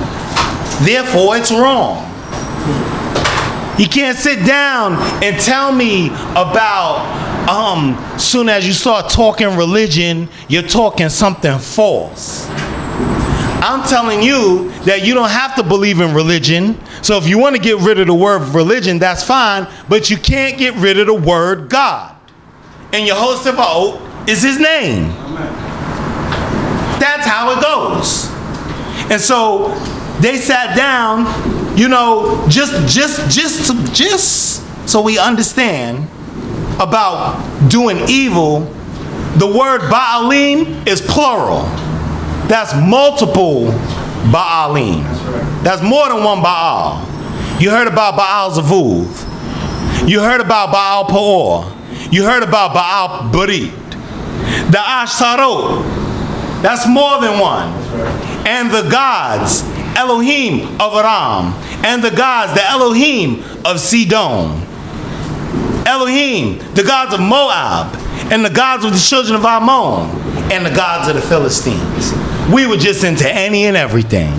Therefore, it's wrong. You can't sit down and tell me about, soon as you start talking religion, you're talking something false. I'm telling you that you don't have to believe in religion. So if you want to get rid of the word religion, that's fine, but you can't get rid of the word God. And Yehovah Sebaot is his name. That's how it goes. And so they sat down, you know, just so we understand about doing evil. The word Baalim is plural. That's multiple Baalim. That's more than one Baal. You heard about Baal Zavuv. You heard about Baal Peor. You heard about Baal Barit. The Ashtaroth, that's more than one. And the gods, Elohim of Aram, and the gods, the Elohim of Sidon. Elohim, the gods of Moab, and the gods of the children of Ammon, and the gods of the Philistines. We were just into any and everything.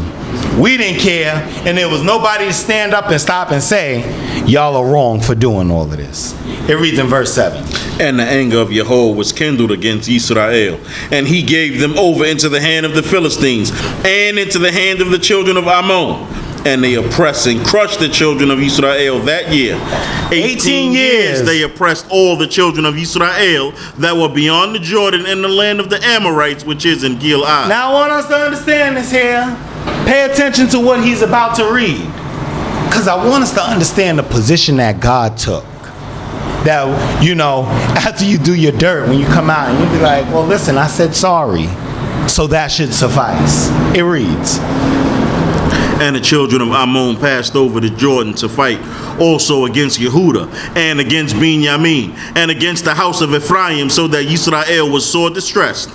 We didn't care, and there was nobody to stand up and stop and say, y'all are wrong for doing all of this. It reads in verse 7. And the anger of Yahweh was kindled against Yisrael, and he gave them over into the hand of the Philistines, and into the hand of the children of Ammon. And they oppressed and crushed the children of Israel that year. 18 years they oppressed all the children of Israel that were beyond the Jordan in the land of the Amorites, which is in Gilead. Now I want us to understand this here. Pay attention to what he's about to read. Because I want us to understand the position that God took. That, you know, after you do your dirt, when you come out, and you'll be like, well, listen, I said sorry. So that should suffice. It reads. And the children of Ammon passed over the Jordan to fight also against Yehudah and against Benjamin and against the house of Ephraim, so that Yisrael was sore distressed.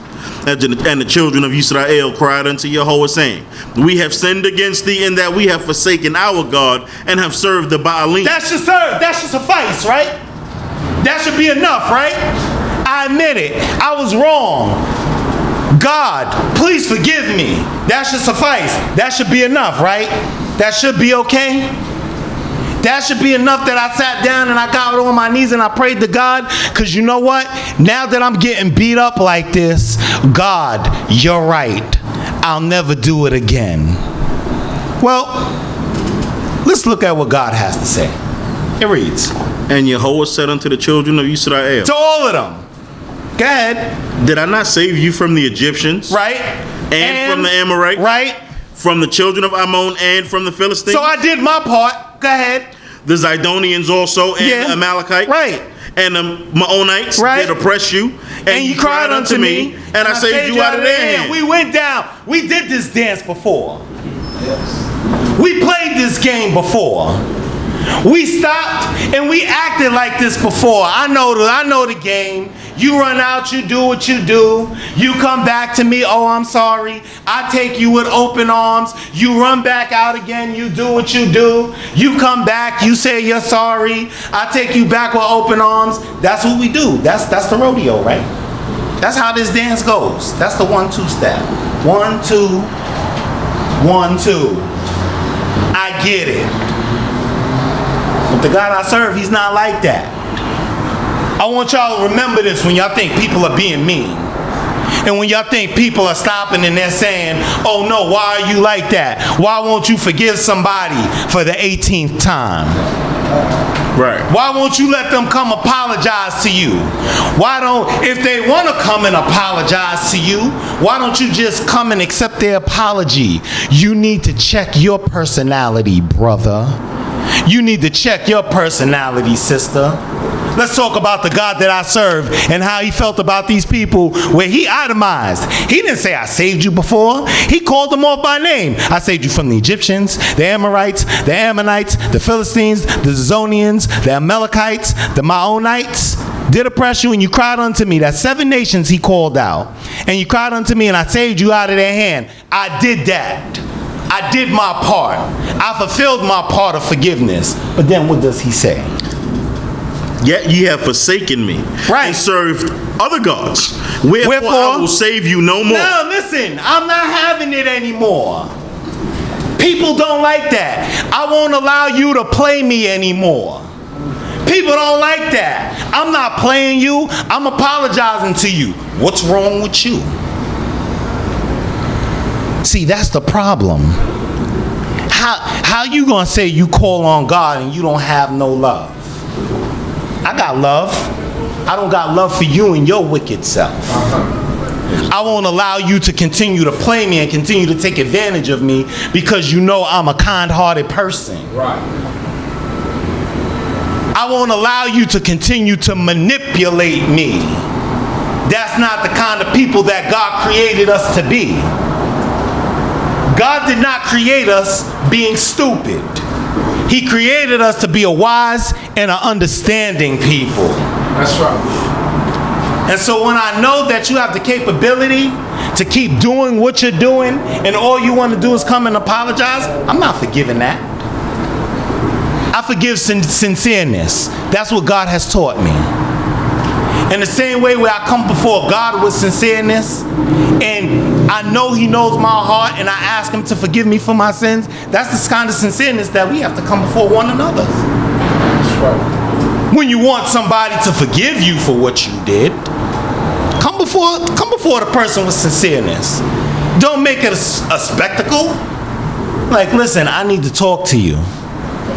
And the children of Yisrael cried unto Yahweh, saying, we have sinned against thee in that we have forsaken our God and have served the Baalim. That should suffice, right? That should be enough, right? I admit it. I was wrong. God, please forgive me. That should suffice. That should be enough, right? That should be okay. That should be enough that I sat down and I got on my knees and I prayed to God. Because you know what? Now that I'm getting beat up like this, God, you're right. I'll never do it again. Well, let's look at what God has to say. It reads, and Yahweh said unto the children of Israel, to all of them. Go ahead. Did I not save you from the Egyptians? Right. And from the Amorites? Right. From the children of Ammon and from the Philistines? So I did my part. Go ahead. The Zidonians also, and the Amalekites, right, and the Maonites, right, did oppress you, and you cried unto me, and I saved you out of their hand. We went down. We did this dance before. Yes. We played this game before. We stopped and we acted like this before. I know the game. You run out, you do what you do. You come back to me, oh, I'm sorry. I take you with open arms. You run back out again, you do what you do. You come back, you say you're sorry. I take you back with open arms. That's what we do. That's the rodeo, right? That's how this dance goes. That's the 1-2 step. 1, 2, 1, 2. I get it. But the God I serve, he's not like that. I want y'all to remember this when y'all think people are being mean. And when y'all think people are stopping and they're saying, oh no, why are you like that? Why won't you forgive somebody for the 18th time? Right. Why won't you let them come apologize to you? Why don't, if they want to come and apologize to you, why don't you just come and accept their apology? You need to check your personality, brother. You need to check your personality, sister. Let's talk about the God that I serve and how he felt about these people where he itemized. He didn't say I saved you before. He called them off by name. I saved you from the Egyptians, the Amorites, the Ammonites, the Philistines, the Zidonians, the Amalekites, the Maonites. Did oppress you and you cried unto me. That's 7 nations he called out. And you cried unto me and I saved you out of their hand. I did that. I did my part. I fulfilled my part of forgiveness. But then what does he say? Yet ye have forsaken me, right, and served other gods. Wherefore I will save you no more. No, listen, I'm not having it anymore. People don't like that. I won't allow you to play me anymore. People don't like that. I'm not playing you. I'm apologizing to you. What's wrong with you? See, that's the problem. How you gonna say you call on God and you don't have no love? I got love. I don't got love for you and your wicked self. I won't allow you to continue to play me and continue to take advantage of me because you know I'm a kind-hearted person. Right. I won't allow you to continue to manipulate me. That's not the kind of people that God created us to be. God did not create us being stupid. He created us to be a wise and an understanding people. That's right. And so when I know that you have the capability to keep doing what you're doing and all you want to do is come and apologize, I'm not forgiving that. I forgive sincereness. That's what God has taught me. In the same way where I come before God with sincereness and I know he knows my heart and I ask him to forgive me for my sins, that's the kind of sincereness that we have to come before one another. That's right. When you want somebody to forgive you for what you did, come before the person with sincereness. Don't make it a spectacle. Like, listen, I need to talk to you.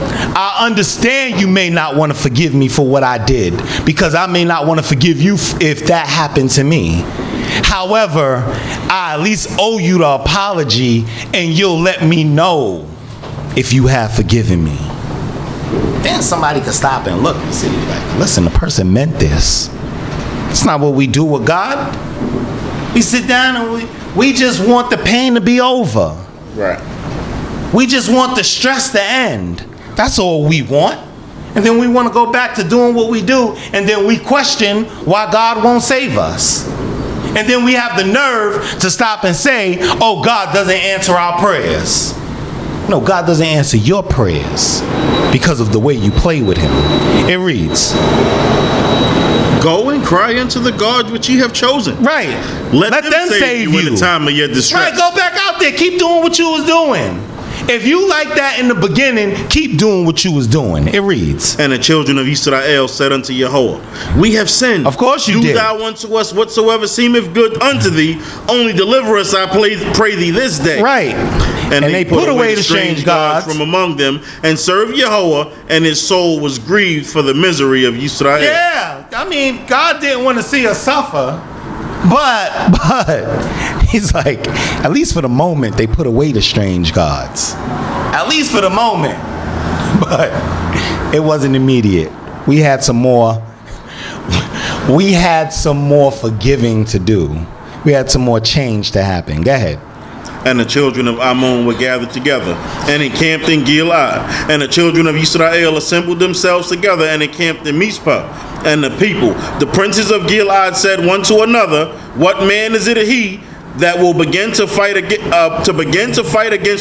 I understand you may not want to forgive me for what I did because I may not want to forgive you if that happened to me. However, I at least owe you the apology and you'll let me know if you have forgiven me. Then somebody could stop and look and see, like, listen, the person meant this. It's not what we do with God. We sit down and we just want the pain to be over. Right. We just want the stress to end. That's all we want. And then we want to go back to doing what we do, and then we question why God won't save us. And then we have the nerve to stop and say, oh, God doesn't answer our prayers. No, God doesn't answer your prayers because of the way you play with him. It reads, go and cry unto the God which ye have chosen. right. Let them save you in the time of your distress. Right, go back out there. Keep doing what you was doing. If you like that in the beginning, keep doing what you was doing. It reads. And the children of Israel said unto Yahweh, we have sinned. Of course you Do did. thou unto us whatsoever seemeth good unto thee. Only deliver us, I pray thee, this day. Right. And they put away the strange gods from among them and served Yahweh, and his soul was grieved for the misery of Yisrael. Yeah. I mean, God didn't want to see us suffer. But he's like, at least for the moment, they put away the strange gods. At least for the moment. But it wasn't immediate. We had some more forgiving to do. We had some more change to happen. Go ahead. And the children of Ammon were gathered together and encamped in Gilead. And the children of Israel assembled themselves together and encamped in Mizpah. And the people, the princes of Gilead, said one to another, what man is it he that will begin to fight against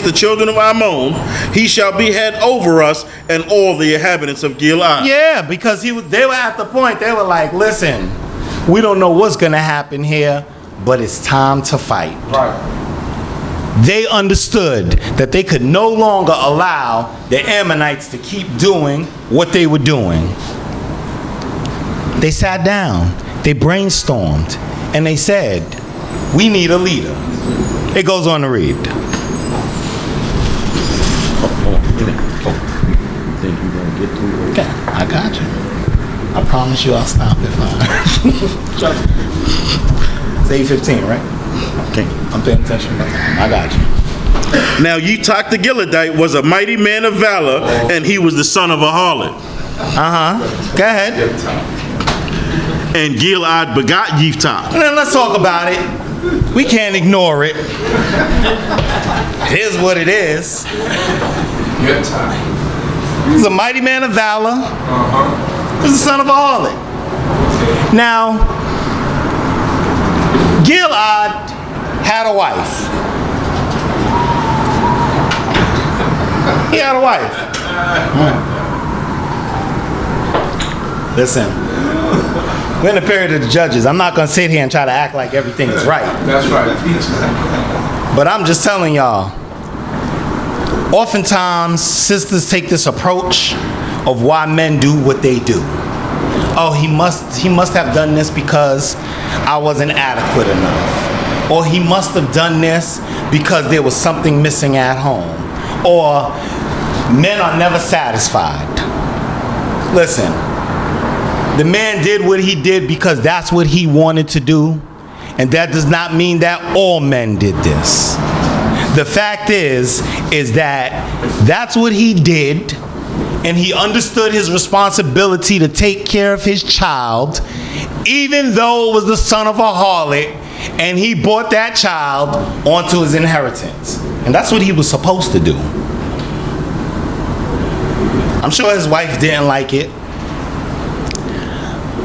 the children of Ammon? He shall be head over us and all the inhabitants of Gilead. Yeah, because they were at the point, they were like, listen, we don't know what's going to happen here, but it's time to fight. Right. They understood that they could no longer allow the Ammonites to keep doing what they were doing. They sat down, they brainstormed, and they said, we need a leader. It goes on to read. Think you're going to get through it? Okay, I got you. I promise you I'll stop if It's 8:15, right? Okay. I'm paying attention. I got you. Now Yiftach the Gileadite was a mighty man of valor, and he was the son of a harlot. Go ahead. And Gilead begot Yiftach. And then let's talk about it. We can't ignore it. Here's what it is. Yotam. He's a mighty man of valor. He's the son of a harlot. Now, Gilead had a wife. He had a wife. Listen, we're in the period of the judges. I'm not going to sit here and try to act like everything is right. That's right. But I'm just telling y'all, oftentimes sisters take this approach of why men do what they do. Oh, he must have done this because I wasn't adequate enough. Or he must have done this because there was something missing at home. Or men are never satisfied. Listen, the man did what he did because that's what he wanted to do. And that does not mean that all men did this. The fact is that that's what he did, and he understood his responsibility to take care of his child, even though it was the son of a harlot, and he brought that child onto his inheritance. And that's what he was supposed to do. I'm sure his wife didn't like it.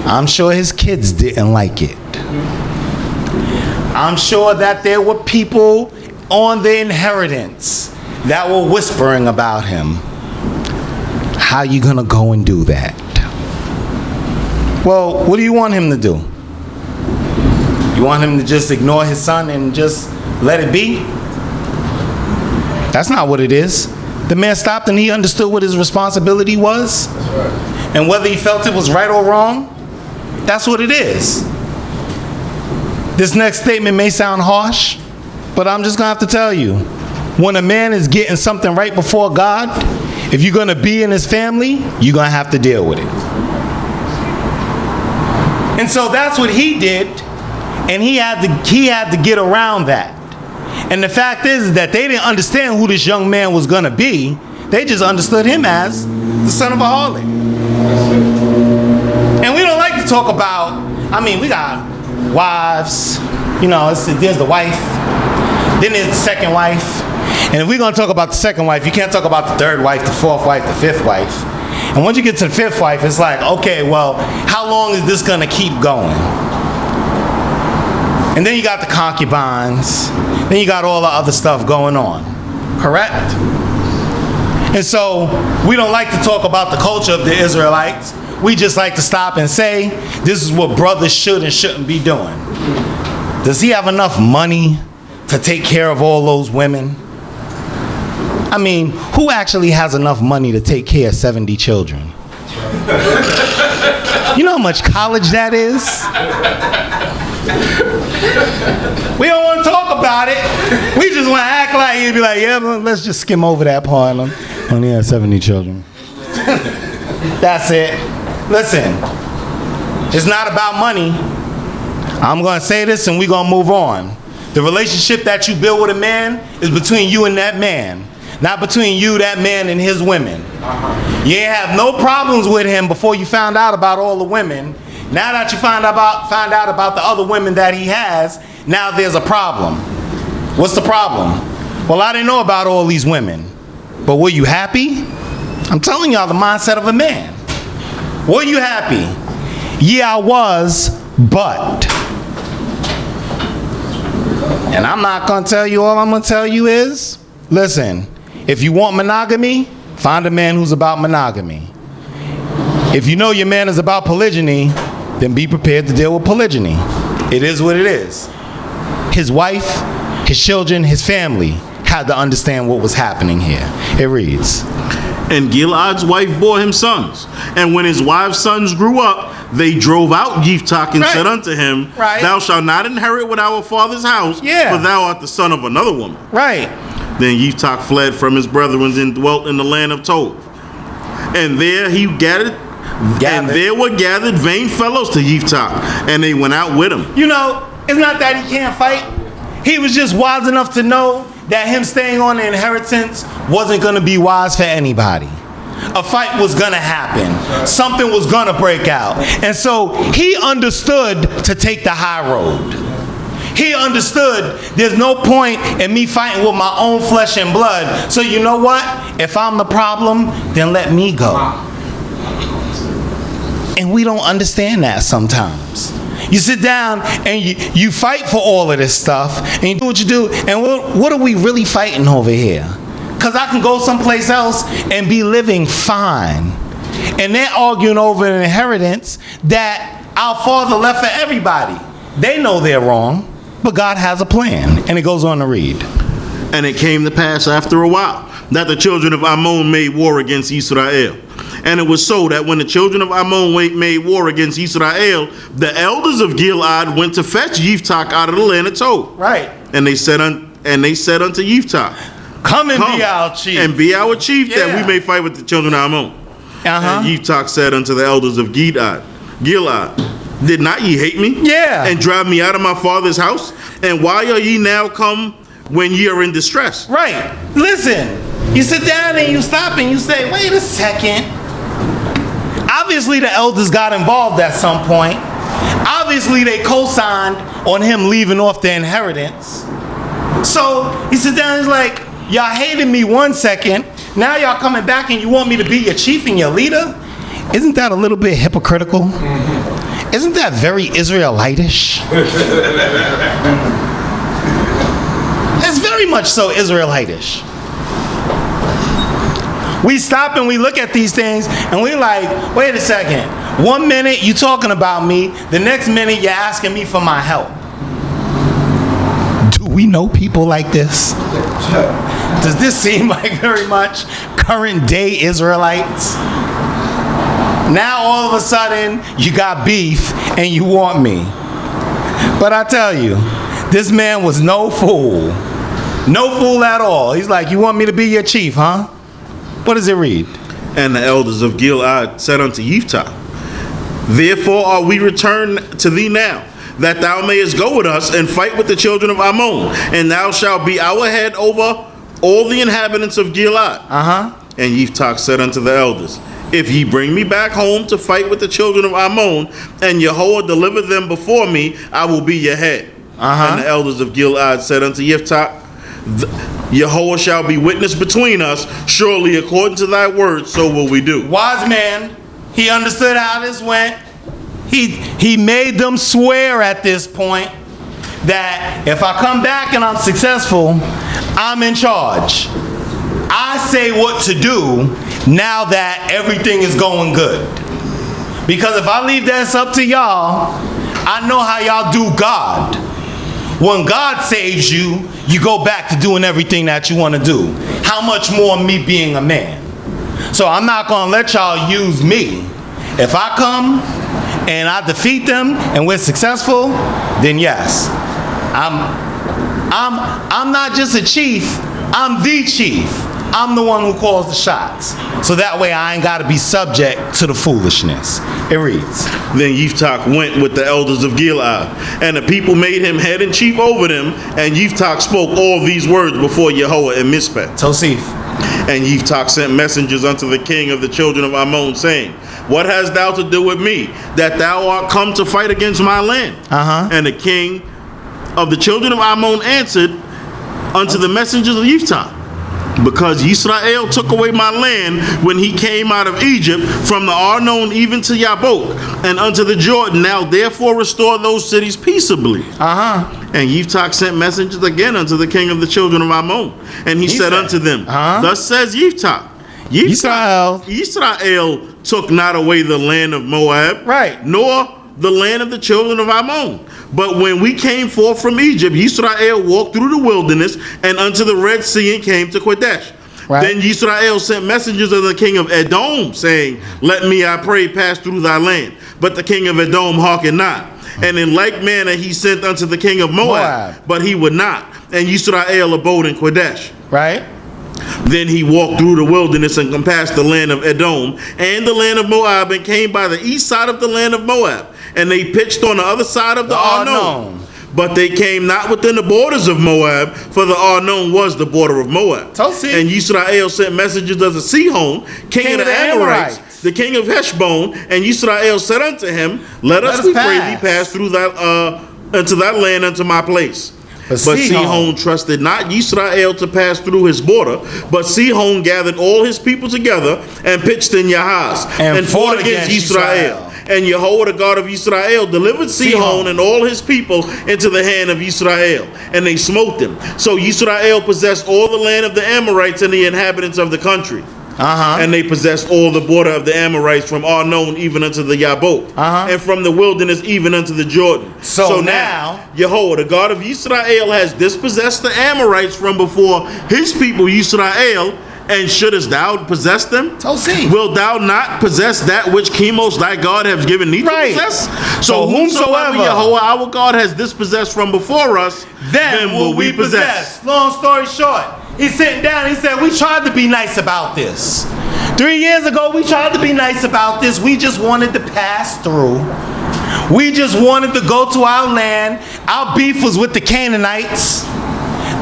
I'm sure his kids didn't like it. I'm sure that there were people on the inheritance that were whispering about him. How you gonna go and do that? Well, what do you want him to do? You want him to just ignore his son and just let it be? That's not what it is. The man stopped and he understood what his responsibility was. That's right. And whether he felt it was right or wrong, that's what it is. This next statement may sound harsh, but I'm just gonna have to tell you, when a man is getting something right before God, if you're gonna be in his family, you're gonna have to deal with it. And so that's what he did, and he had to get around that. And the fact is that they didn't understand who this young man was gonna be. They just understood him as the son of a harlot. And we don't like to talk about, we got wives, there's the wife, then there's the second wife. And if we're going to talk about the second wife, you can't talk about the third wife, the fourth wife, the fifth wife. And once you get to the fifth wife, it's like, okay, well, how long is this going to keep going? And then you got the concubines. Then you got all the other stuff going on. Correct? And so we don't like to talk about the culture of the Israelites. We just like to stop and say, this is what brothers should and shouldn't be doing. Does he have enough money to take care of all those women? I mean, who actually has enough money to take care of 70 children? You know how much college that is? We don't want to talk about it. We just want to act like he'd be like, yeah, let's just skim over that part. Only have 70 children. That's it. Listen, it's not about money. I'm going to say this and we're going to move on. The relationship that you build with a man is between you and that man, not between you, that man, and his women. You ain't have no problems with him before you found out about all the women. Now that you found out about the other women that he has, now there's a problem. What's the problem? Well, I didn't know about all these women. But were you happy? I'm telling y'all the mindset of a man. Were you happy? Yeah, I was, but. And I'm not going to tell you. All I'm going to tell you is, listen, if you want monogamy, find a man who's about monogamy. If you know your man is about polygyny, then be prepared to deal with polygyny. It is what it is. His wife, his children, his family had to understand what was happening here. It reads, And Gilead's wife bore him sons. And when his wife's sons grew up, they drove out Yiftach and said unto him, Thou shalt not inherit with our father's house, for thou art the son of another woman. Right. Then Yiftach fled from his brethren and dwelt in the land of Tola. And there he gathered. And there were gathered vain fellows to Yiftach, and they went out with him. You know, it's not that he can't fight. He was just wise enough to know that him staying on the inheritance wasn't going to be wise for anybody. A fight was going to happen. Something was going to break out. And so he understood to take the high road. He understood there's no point in me fighting with my own flesh and blood. So you know what? If I'm the problem, then let me go. And we don't understand that sometimes. You sit down and you fight for all of this stuff and you do what you do. And what are we really fighting over here? Because I can go someplace else and be living fine. And they're arguing over an inheritance that our father left for everybody. They know they're wrong, but God has a plan. And it goes on to read. And it came to pass after a while that the children of Ammon made war against Yisrael. And it was so that when the children of Ammon made war against Yisrael, the elders of Gilead went to fetch Yiftach out of the land of Tola. Right. And they said unto Yiftach, Come be our chief. And be our chief, that we may fight with the children of Ammon. And Yiftach said unto the elders of Gilead, Did not ye hate me? Yeah. And drive me out of my father's house? And why are ye now come when ye are in distress? Right. Listen, you sit down and you stop and you say, wait a second. Obviously the elders got involved at some point. Obviously they co-signed on him leaving off the inheritance. So he sits down and he's like, y'all hated me 1 second. Now y'all coming back and you want me to be your chief and your leader? Isn't that a little bit hypocritical? Isn't that very Israelitish? It's very much so Israelitish. We stop and we look at these things and we're like, wait a second. 1 minute you talking about me, the next minute you're asking me for my help. Do we know people like this? Does this seem like very much current day Israelites? Now all of a sudden you got beef and you want me. But I tell you, this man was no fool. No fool at all. He's like, you want me to be your chief, huh? What does it read? And the elders of Gilead said unto Yiftach, Therefore are we returned to thee now, that thou mayest go with us and fight with the children of Ammon, and thou shalt be our head over all the inhabitants of Gilead. And Yiftach said unto the elders, If ye bring me back home to fight with the children of Ammon, and Yahweh deliver them before me, I will be your head. And the elders of Gilead said unto Yiftach, Yahweh shall be witness between us. Surely according to thy word, so will we do. Wise man, he understood how this went. He made them swear at this point. that if I come back and I'm successful, I'm in charge. I say what to do now that everything is going good. Because if I leave this up to y'all, I know how y'all do God. When God saves you, you go back to doing everything that you want to do. How much more me being a man? So I'm not going to let y'all use me. If I come and I defeat them and we're successful, then yes, I'm not just a chief, I'm the chief. I'm the one who calls the shots. So that way I ain't got to be subject to the foolishness. It reads, Then Yiftach went with the elders of Gilead, and the people made him head and chief over them, and Yiftach spoke all these words before Yahweh in Mizpeh. Tosif. And Yiftach sent messengers unto the king of the children of Ammon, saying, What hast thou to do with me, that thou art come to fight against my land? And the king of the children of Ammon answered unto the messengers of Yiftach, Because Yisrael took away my land when he came out of Egypt, from the Arnon even to Yabbok, and unto the Jordan. Now therefore restore those cities peaceably. And Yiftach sent messengers again unto the king of the children of Ammon. And he said unto them, Thus says Yiftach, Yisrael took not away the land of Moab, nor the land of the children of Ammon. But when we came forth from Egypt, Yisrael walked through the wilderness and unto the Red Sea and came to Kadesh. Then Yisrael sent messengers of the king of Edom, saying, Let me, I pray, pass through thy land. But the king of Edom hearkened not. And in like manner he sent unto the king of Moab, but he would not. And Yisrael abode in Kadesh. Then he walked through the wilderness and compassed the land of Edom and the land of Moab, and came by the east side of the land of Moab. And they pitched on the other side of the Arnon. But they came not within the borders of Moab, for the Arnon was the border of Moab. And Yisrael sent messengers unto Sihon, king of the Amorites, the king of Heshbon. And Yisrael said unto him, Let us, we pray thee, pass through that unto that land, unto my place. But Sihon trusted not Yisrael to pass through his border, but Sihon gathered all his people together and pitched in Yahaz and fought against Yisrael. And Yahweh, the God of Yisrael, delivered Sihon and all his people into the hand of Yisrael, and they smote them. So Yisrael possessed all the land of the Amorites and the inhabitants of the country. And they possessed all the border of the Amorites from Arnon even unto the Yabbok, and from the wilderness even unto the Jordan. So now Yahweh, the God of Yisrael, has dispossessed the Amorites from before his people Yisrael. And shouldest thou possess them? Wilt thou not possess that which Chemosh thy God has given thee to possess? So whomsoever Yahweh our God has dispossessed from before us, then will we possess. Long story short, he's sitting down, he said, we tried to be nice about this. 3 years ago, we tried to be nice about this. We just wanted to pass through. We just wanted to go to our land. Our beef was with the Canaanites.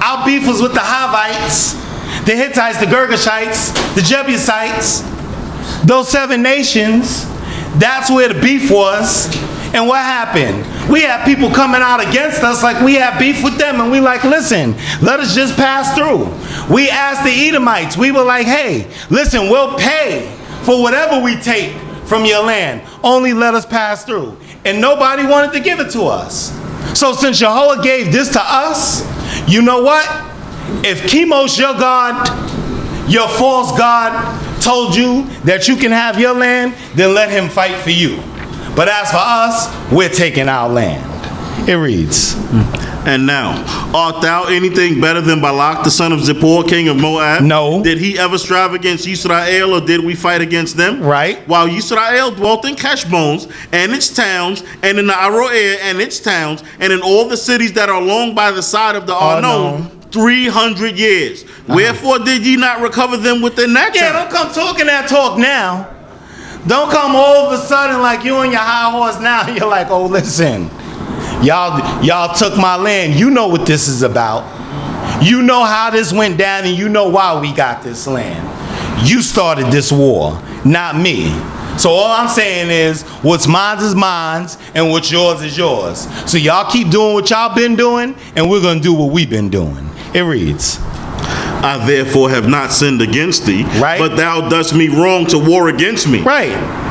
Our beef was with the Hivites, the Hittites, the Girgashites, the Jebusites, those 7 nations. That's where the beef was. And what happened? We had people coming out against us like we had beef with them, and we like, listen, let us just pass through. We asked the Edomites, we were like, hey, listen, we'll pay for whatever we take from your land. Only let us pass through. And nobody wanted to give it to us. So since Jehovah gave this to us, you know what? If Chemosh, your God, your false God, told you that you can have your land, then let him fight for you. But as for us, we're taking our land. It reads, And now, art thou anything better than Balak, the son of Zippor, king of Moab? No. Did he ever strive against Yisrael, or did we fight against them? While Yisrael dwelt in Heshbon and its towns, and in the Aroer and its towns, and in all the cities that are along by the side of the Arnon, 300 years. Wherefore did ye not recover them within that time? Don't come talking that talk now. Don't come all of a sudden like you on your high horse now. You're like, oh, listen, y'all took my land. You know what this is about. You know how this went down, and you know why we got this land. You started this war, not me. So all I'm saying is, what's mine is mine, and what's yours is yours. So y'all keep doing what y'all been doing, and we're going to do what we've been doing. It reads, I therefore have not sinned against thee, but thou dost me wrong to war against me.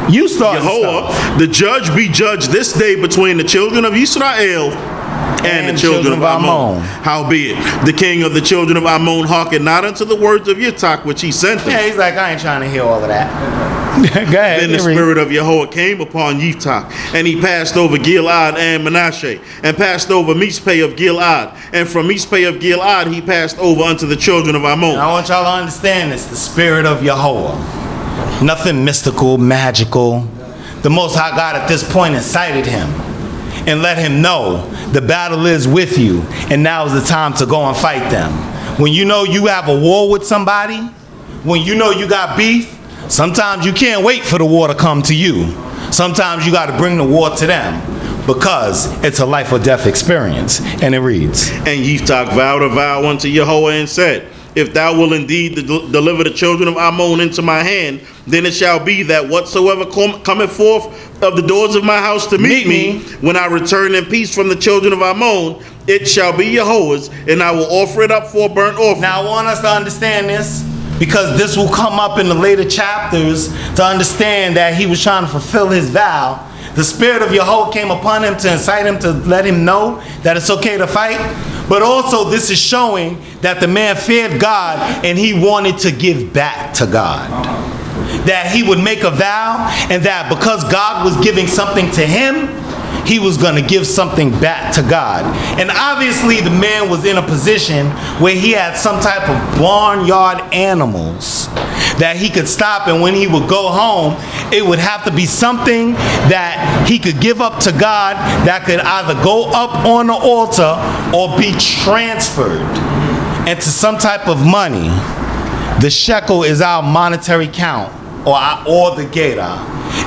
You started Yehovah, the judge be judged this day between the children of Israel and the children of Ammon. Howbeit, the king of the children of Ammon hearkened not unto the words of Yiftach which he sent him. Yeah, he's like, I ain't trying to hear all of that. Go ahead. Then the spirit of Yahweh came upon Yiftach, and he passed over Gilead and Manasseh, and passed over Mizpeh of Gilead, and from Mizpeh of Gilead he passed over unto the children of Ammon. I want y'all to understand this, the spirit of Yahweh. Nothing mystical, magical. The Most High God at this point incited him and let him know the battle is with you, and now is the time to go and fight them. When you know you have a war with somebody, when you know you got beef, sometimes you can't wait for the war to come to you. Sometimes you got to bring the war to them, because it's a life or death experience. And it reads, And Yiftach vowed a vow unto Yahweh and said, If thou wilt indeed deliver the children of Ammon into my hand, then it shall be that whatsoever cometh forth of the doors of my house to meet me, when I return in peace from the children of Ammon, it shall be Yahweh's, and I will offer it up for a burnt offering. Now I want us to understand this, because this will come up in the later chapters, to understand that he was trying to fulfill his vow. The spirit of Yahweh came upon him to incite him, to let him know that it's okay to fight. But also this is showing that the man feared God and he wanted to give back to God. That he would make a vow, and that because God was giving something to him, he was going to give something back to God. And obviously the man was in a position where he had some type of barnyard animals that he could stop, and when he would go home, it would have to be something that he could give up to God that could either go up on the altar or be transferred into some type of money. The shekel is our monetary count, or the gator,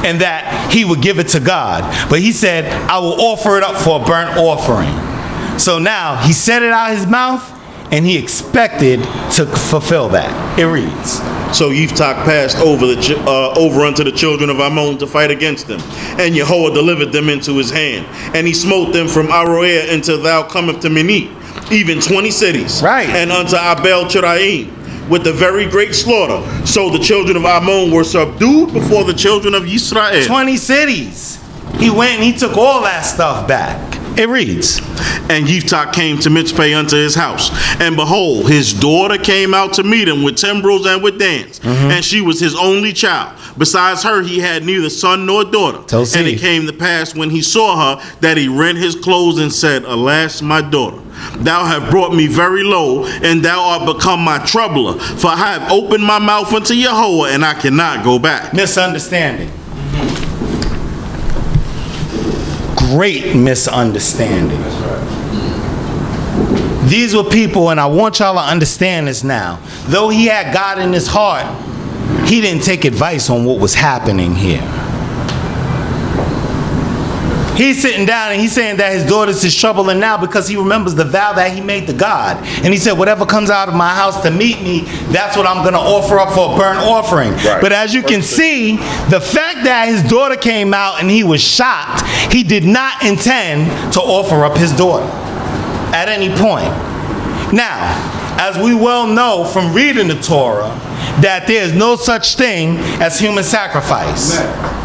and that he would give it to God. But he said, I will offer it up for a burnt offering. So now he said it out of his mouth, and he expected to fulfill that. It reads, So Yiftach passed over unto the children of Ammon to fight against them, and Yahweh delivered them into his hand, and he smote them from Aroer until thou cometh to Minit, even 20 cities, right, and unto Abel Chiraim, with a very great slaughter. So the children of Ammon were subdued before the children of Yisrael. 20 cities. He went and he took all that stuff back. It reads, And Yiftach came to Mizpeh unto his house, and behold, his daughter came out to meet him with timbrels and with dance, and she was his only child. Besides her, he had neither son nor daughter. And it came to pass, when he saw her, that he rent his clothes and said, Alas, my daughter, thou hast brought me very low, and thou art become my troubler, for I have opened my mouth unto Yahweh, and I cannot go back. Misunderstanding. Great misunderstanding. These were people, and I want y'all to understand this now. Though he had God in his heart, he didn't take advice on what was happening here. He's sitting down and he's saying that his daughter's his troubling now because he remembers the vow that he made to God. And he said, whatever comes out of my house to meet me, that's what I'm going to offer up for a burnt offering. Right. But as you can see, the fact that his daughter came out and he was shocked, he did not intend to offer up his daughter at any point. Now, as we well know from reading the Torah, that there is no such thing as human sacrifice. Amen.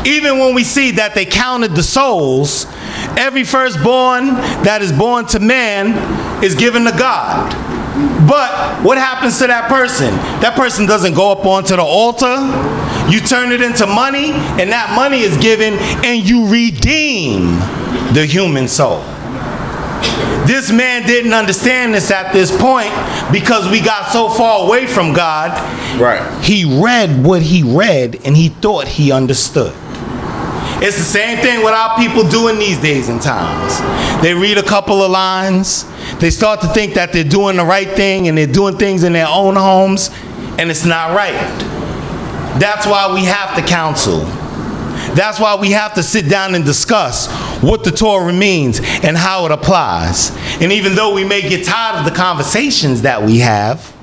Even when we see that they counted the souls, every firstborn that is born to man is given to God. But what happens to that person? That person doesn't go up onto the altar. You turn it into money, and that money is given, and you redeem the human soul. This man didn't understand this at this point because we got so far away from God. Right. He read what he read, and he thought he understood. It's the same thing what our people do in these days and times. They read a couple of lines, they start to think that they're doing the right thing, and they're doing things in their own homes, and it's not right. That's why we have to counsel. That's why we have to sit down and discuss what the Torah means and how it applies. And even though we may get tired of the conversations that we have,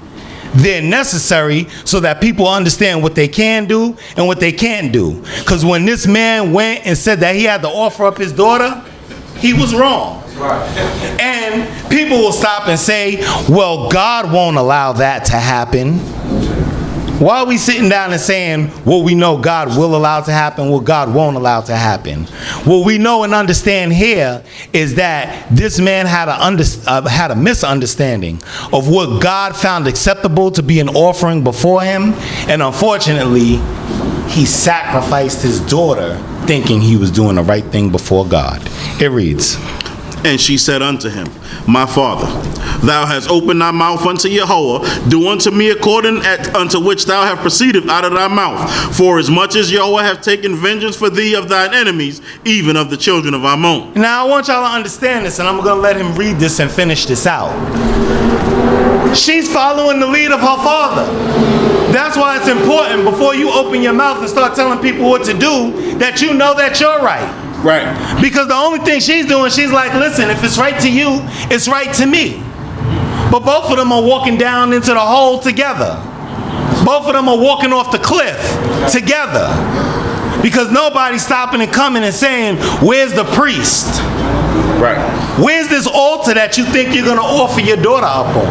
they're necessary so that people understand what they can do and what they can't do. Because when this man went and said that he had to offer up his daughter, he was wrong. And people will stop and say, well, God won't allow that to happen. Why are we sitting down and saying what we know God will allow to happen, what God won't allow to happen? What we know and understand here is that this man had a misunderstanding of what God found acceptable to be an offering before him, and unfortunately, he sacrificed his daughter thinking he was doing the right thing before God. It reads, And she said unto him, My father, thou hast opened thy mouth unto Yahweh. Do unto me according unto which thou hast proceeded out of thy mouth. For as much as Yahweh hath taken vengeance for thee of thine enemies, even of the children of Ammon. Now I want y'all to understand this, and I'm going to let him read this and finish this out. She's following the lead of her father. That's why it's important before you open your mouth and start telling people what to do, that you know that you're right. Right. Because the only thing she's doing, she's like, listen, if it's right to you, it's right to me. But both of them are walking down into the hole together. Both of them are walking off the cliff together. Because nobody's stopping and coming and saying, where's the priest? Right. Where's this altar that you think you're going to offer your daughter up on?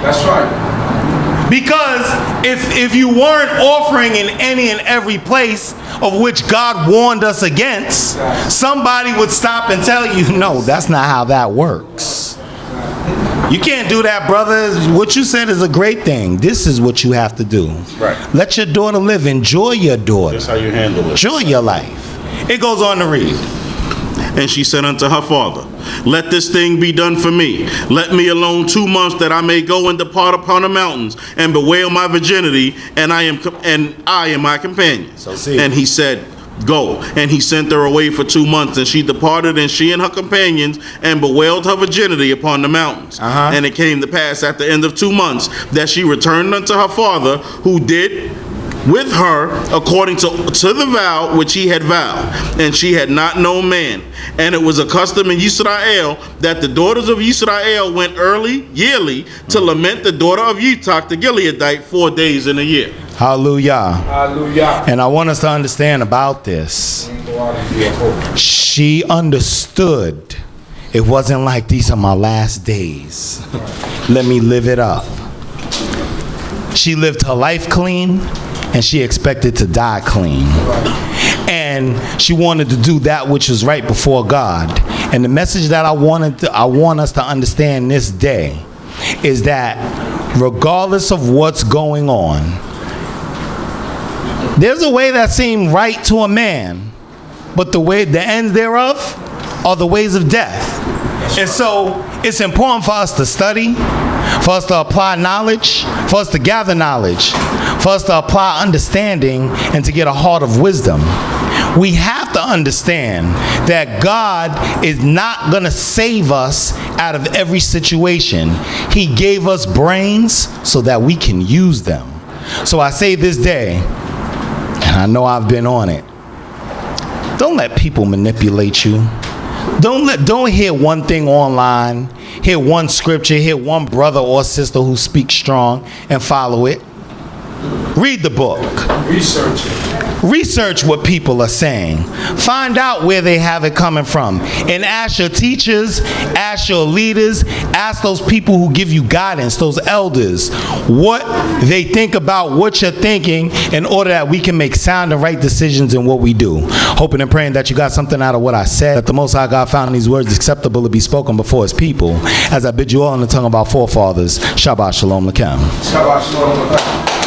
That's right. Because if you weren't offering in any and every place of which God warned us against, somebody would stop and tell you, no, that's not how that works. You can't do that, brother. What you said is a great thing. This is what you have to do. Right. Let your daughter live. Enjoy your daughter. That's how you handle it. Enjoy your life. It goes on to read. And she said unto her father, Let this thing be done for me. Let me alone 2 months, that I may go and depart upon the mountains and bewail my virginity, and I am my companion. So see. And he said, Go. And he sent her away for 2 months, and she departed, and she and her companions, and bewailed her virginity upon the mountains. And it came to pass at the end of 2 months that she returned unto her father, who did with her according to the vow which he had vowed, and she had not known man. And it was a custom in Yisrael that the daughters of Yisrael went yearly to lament the daughter of Yiftach the Gileadite 4 days in a year. Hallelujah. Hallelujah. And I want us to understand about this. She understood. It wasn't like, these are my last days. Let me live it up. She lived her life clean, and she expected to die clean. And she wanted to do that which was right before God. And the message that I want us to understand this day is that regardless of what's going on, there's a way that seemed right to a man, but the ends thereof are the ways of death. And so it's important for us to study, for us to apply knowledge, for us to gather knowledge, for us to apply understanding, and to get a heart of wisdom. We have to understand that God is not going to save us out of every situation. He gave us brains so that we can use them. So I say this day, and I know I've been on it, don't let people manipulate you. Don't hear one thing online, hear one scripture, hear one brother or sister who speaks strong and follow it. Read the book. Research it. Research what people are saying. Find out where they have it coming from. And ask your teachers, ask your leaders, ask those people who give you guidance, those elders, what they think about what you're thinking, in order that we can make sound and right decisions in what we do. Hoping and praying that you got something out of what I said, that the Most High God found these words acceptable to be spoken before his people. As I bid you all in the tongue of our forefathers, Shabbat Shalom Lakem. Shabbat Shalom.